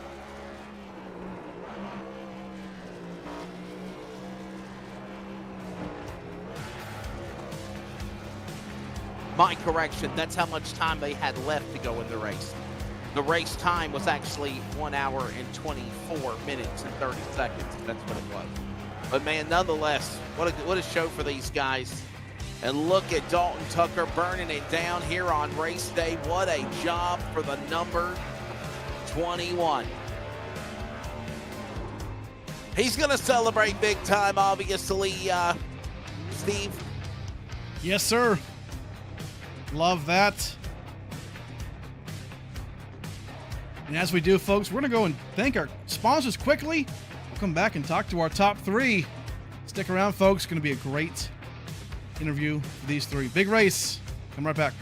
My correction, that's how much time they had left to go in the race. The race time was actually 1 hour and 24 minutes and 30 seconds. That's what it was. But man, nonetheless, what a show for these guys. And look at Dalton Tucker burning it down here on race day. What a job for the number 21. He's going to celebrate big time, obviously, Steve. Yes, sir. Love that. And as we do, folks, we're going to go and thank our sponsors quickly. We'll come back and talk to our top 3. Stick around, folks. It's going to be a great interview for these 3. Big race. Come right back.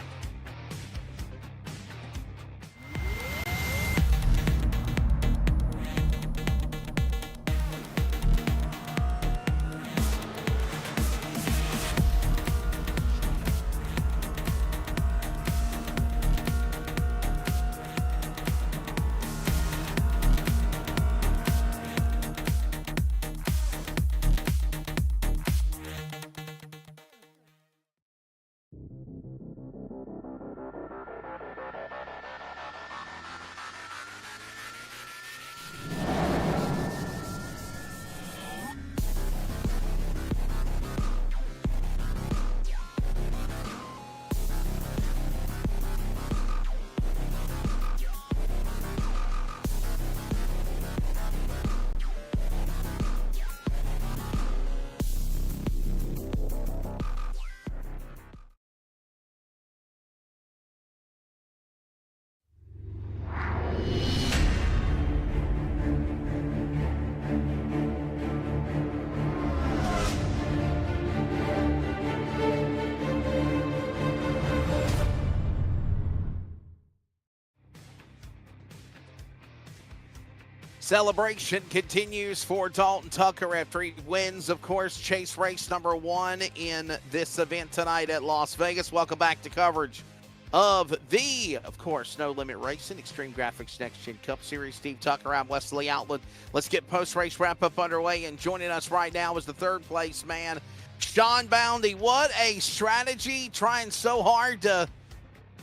Celebration continues for Dalton Tucker after he wins, of course, chase race number 1 in this event tonight at Las Vegas. Welcome back to coverage of the, of course, No Limit Racing Extreme Graphics Next Gen Cup Series. Steve Tucker, I'm Wesley Outland. Let's get post-race wrap-up underway, and joining us right now is the 3rd place man, Sean Boundy. What a strategy, trying so hard to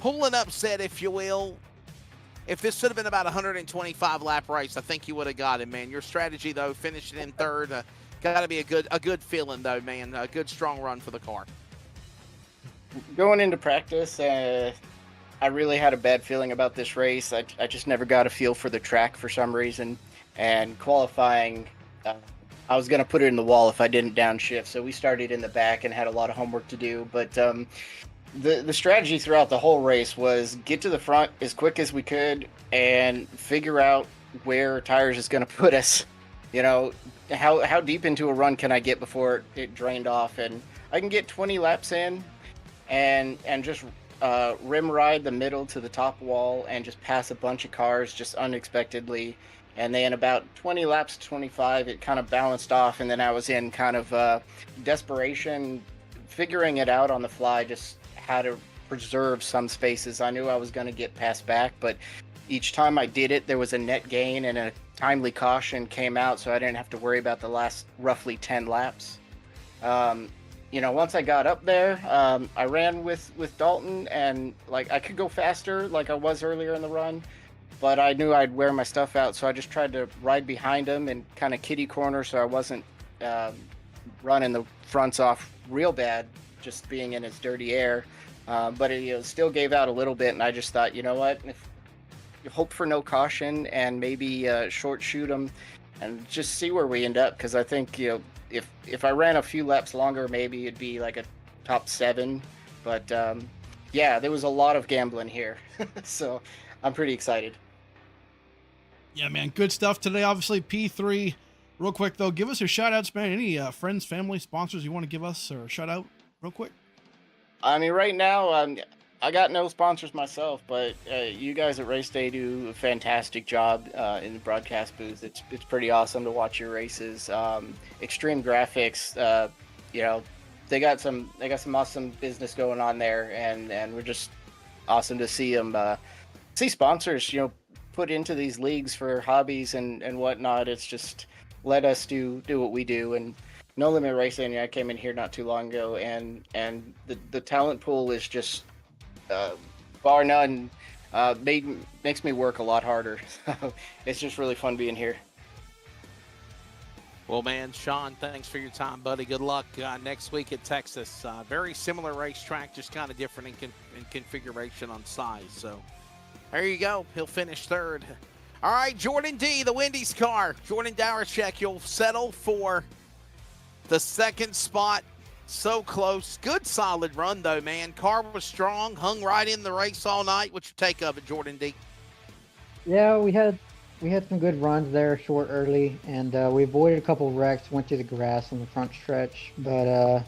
pull an upset, if you will, if this should have been about 125 lap race, I think you would have got him, man. Your strategy though, finishing in third, got to be a good feeling though, man. A good strong run for the car. Going into practice, I really had a bad feeling about this race. I just never got a feel for the track for some reason. And qualifying, I was going to put it in the wall if I didn't downshift. So we started in the back and had a lot of homework to do. But the strategy throughout the whole race was get to the front as quick as we could and figure out where tires is going to put us. You know, how deep into a run can I get before it drained off? And I can get 20 laps in and just rim ride the middle to the top wall and just pass a bunch of cars just unexpectedly. And then about 20 laps to 25, it kind of balanced off. And then I was in kind of desperation, figuring it out on the fly, just how to preserve some spaces. I knew I was going to get passed back, but each time I did it, there was a net gain and a timely caution came out. So I didn't have to worry about the last roughly 10 laps. You know, once I got up there, I ran with Dalton, and like I could go faster like I was earlier in the run, but I knew I'd wear my stuff out, so I just tried to ride behind him and kind of kitty corner so I wasn't running the fronts off real bad, just being in his dirty air. But it still gave out a little bit, and I just thought, you know what, if you hope for no caution and maybe short shoot him and just see where we end up, because I think, you know, if I ran a few laps longer, maybe it'd be like a top 7. But yeah, there was a lot of gambling here. So I'm pretty excited. Yeah, man, good stuff today. Obviously, P3. Real quick, though, give us your shout-outs, man. Any friends, family, sponsors you want to give us or shout out real quick? I mean, right now, I got no sponsors myself, but you guys at Race Day do a fantastic job in the broadcast booth. It's pretty awesome to watch your races. Extreme Graphics, you know, they got some awesome business going on there, and we're just awesome to see them see sponsors, you know, put into these leagues for hobbies and whatnot. It's just let us do what we do. And No Limit Racing, I came in here not too long ago, and the talent pool is just bar none, makes me work a lot harder. It's just really fun being here. Well, man, Sean, thanks for your time, buddy. Good luck next week at Texas. Very similar racetrack, just kind of different in configuration on size. So there you go. He'll finish third. All right, Jordan D., the Wendy's car. Jordan Dowerchek, you'll settle for the second spot. So close. Good solid run, though, man. Car was strong, hung right in the race all night. What's your take of it, Jordan D.? Yeah, we had some good runs there, short early, and we avoided a couple of wrecks, went through the grass on the front stretch. But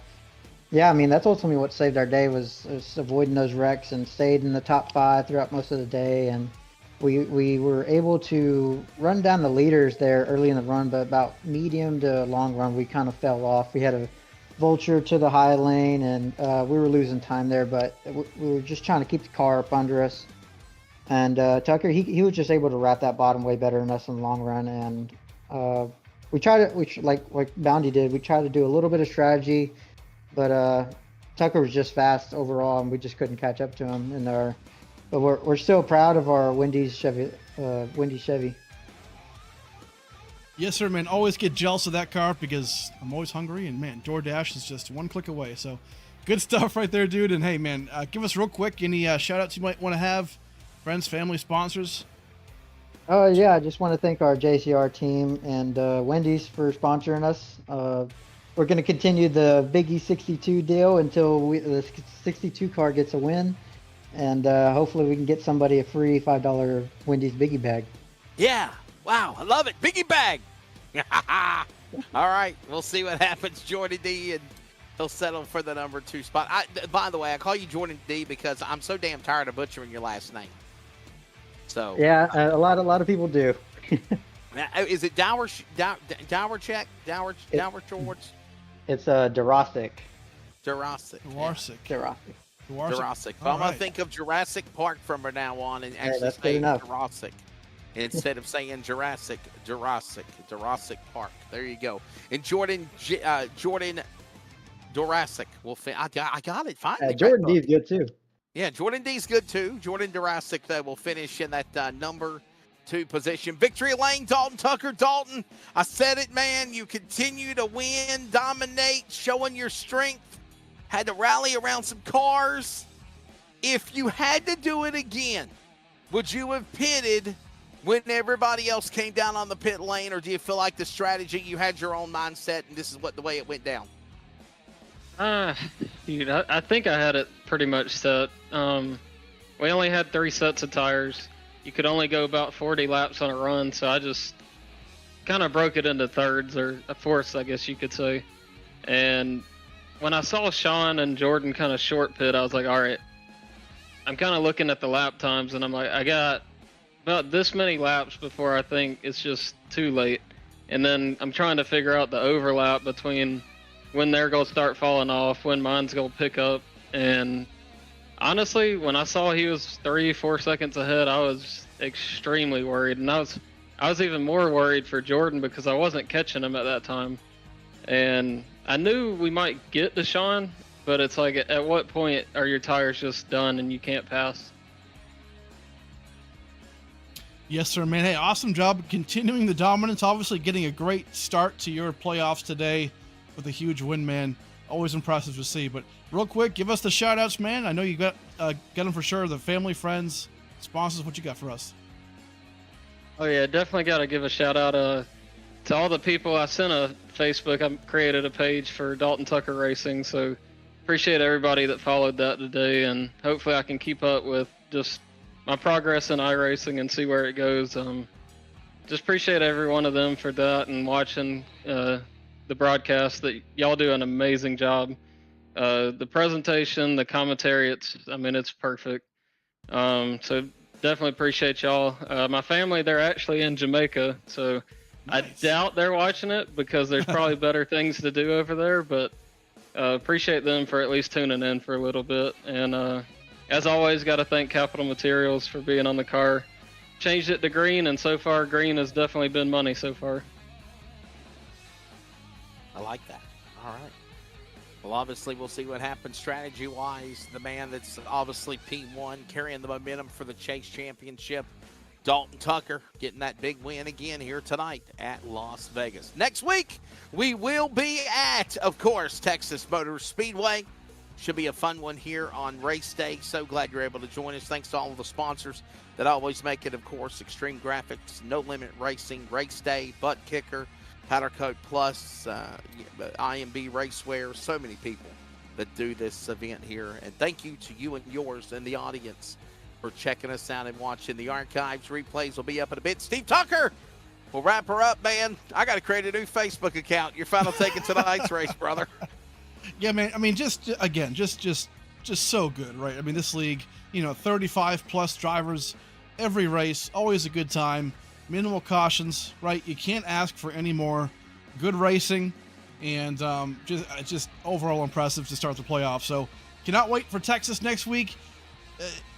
yeah, I mean, that's ultimately what saved our day was avoiding those wrecks and stayed in the top 5 throughout most of the day. And we were able to run down the leaders there early in the run, but about medium to long run, we kind of fell off. We had a vulture to the high lane, and we were losing time there, but we were just trying to keep the car up under us. And Tucker, he was just able to wrap that bottom way better than us in the long run. And we tried to, like Bounty did, we tried to do a little bit of strategy, but Tucker was just fast overall, and we just couldn't catch up to him. But we're still proud of our Wendy's Chevy. Yes, sir, man. Always get jealous of that car because I'm always hungry, and man, DoorDash is just one click away. So good stuff right there, dude. And hey, man, give us real quick any shout outs you might want to have, friends, family, sponsors. Yeah, I just want to thank our JCR team and Wendy's for sponsoring us. We're going to continue the Biggie 62 deal until the 62 car gets a win, and hopefully we can get somebody a free $5 Wendy's Biggie bag. Yeah. Wow, I love it. Biggie bag. All right, we'll see what happens, Jordan D., and he'll settle for the number 2 spot. By the way, I call you Jordan D. because I'm so damn tired of butchering your last name. So yeah, a lot of people do. Is it Dowerchek? Dowerchek? It's Durasic. Jurassic. But I'm going to think of Jurassic Park from now on and actually say Jurassic. Instead of saying Jurassic Park. There you go. And Jordan Jurassic. I got it. Finally. Jordan D is good too. Yeah, Jordan D's good too. Jordan Durasic, though, will finish in that number 2 position. Victory lane, Dalton Tucker. Dalton, I said it, man. You continue to win, dominate, showing your strength. Had to rally around some cars. If you had to do it again, would you have pitted when everybody else came down on the pit lane, or do you feel like the strategy, you had your own mindset and this is the way it went down? Dude, I think I had it pretty much set. We only had 3 sets of tires. You could only go about 40 laps on a run, so I just kind of broke it into thirds, or fourths, I guess you could say. And when I saw Sean and Jordan kind of short pit, I was like, all right. I'm kind of looking at the lap times, and I'm like, I got about this many laps before I think it's just too late. And then I'm trying to figure out the overlap between when they're going to start falling off, when mine's going to pick up. And honestly, when I saw he was 3-4 seconds ahead, I was extremely worried. And I was even more worried for Jordan because I wasn't catching him at that time. And I knew we might get to Sean, but it's like, at what point are your tires just done and you can't pass? Yes, sir, man. Hey, awesome job continuing the dominance. Obviously getting a great start to your playoffs today with a huge win, man. Always impressive to see. But real quick, give us the shout-outs, man. I know you got them for sure. The family, friends, sponsors, what you got for us? Oh, yeah, definitely got to give a shout-out to all the people. I sent a Facebook. I created a page for Dalton Tucker Racing, so appreciate everybody that followed that today, and hopefully I can keep up with just my progress in iRacing and see where it goes. Just appreciate every one of them for that and watching the broadcast. That y'all do an amazing job. The presentation, the commentary, it's perfect. So definitely appreciate y'all. My family, they're actually in Jamaica, so nice. I doubt they're watching it because there's probably better things to do over there, but appreciate them for at least tuning in for a little bit. And as always, got to thank Capital Materials for being on the car. Changed it to green, and so far green has definitely been money so far. I like that. All right. Well, obviously, we'll see what happens strategy-wise. The man that's obviously P1 carrying the momentum for the Chase Championship, Dalton Tucker, getting that big win again here tonight at Las Vegas. Next week, we will be at, of course, Texas Motor Speedway. Should be a fun one here on race day. So glad you're able to join us. Thanks to all of the sponsors that always make it, of course, Extreme Graphics, No Limit Racing, Race Day, Butt Kicker, Powder Coat Plus, IMB Racewear, so many people that do this event here. And thank you to you and yours in the audience for checking us out and watching. The archives replays will be up in a bit. Steve Tucker will wrap her up, man. I got to create a new Facebook account. Your final take of tonight's race, brother. Yeah, man. I mean, just so good, right? I mean, this league, 35 plus drivers every race, always a good time. Minimal cautions, right? You can't ask for any more. Good racing, and just overall impressive to start the playoffs. So cannot wait for Texas next week.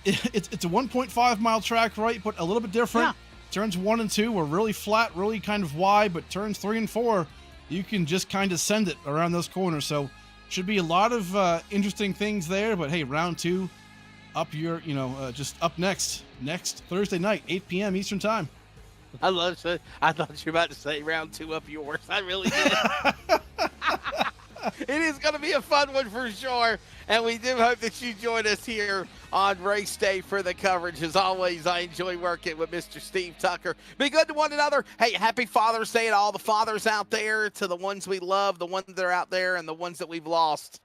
It's a 1.5 mile track, right? But a little bit different. Yeah. Turns 1 and 2 were really flat, really kind of wide, but turns 3 and 4, you can just kind of send it around those corners. So should be a lot of interesting things there. But hey, round 2 up just up next Thursday night, 8 p.m. Eastern time. I love it. I thought you were about to say round 2 up yours. I really did. It is going to be a fun one for sure. And we do hope that you join us here on race day for the coverage. As always, I enjoy working with Mr. Steve Tucker. Be good to one another. Hey, happy Father's Day to all the fathers out there, to the ones we love, the ones that are out there, and the ones that we've lost.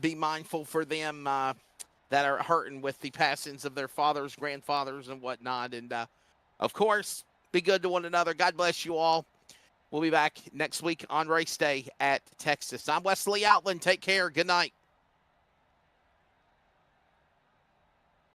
Be mindful for them that are hurting with the passings of their fathers, grandfathers, and whatnot. And, of course, be good to one another. God bless you all. We'll be back next week on race day at Texas. I'm Wesley Outland. Take care. Good night.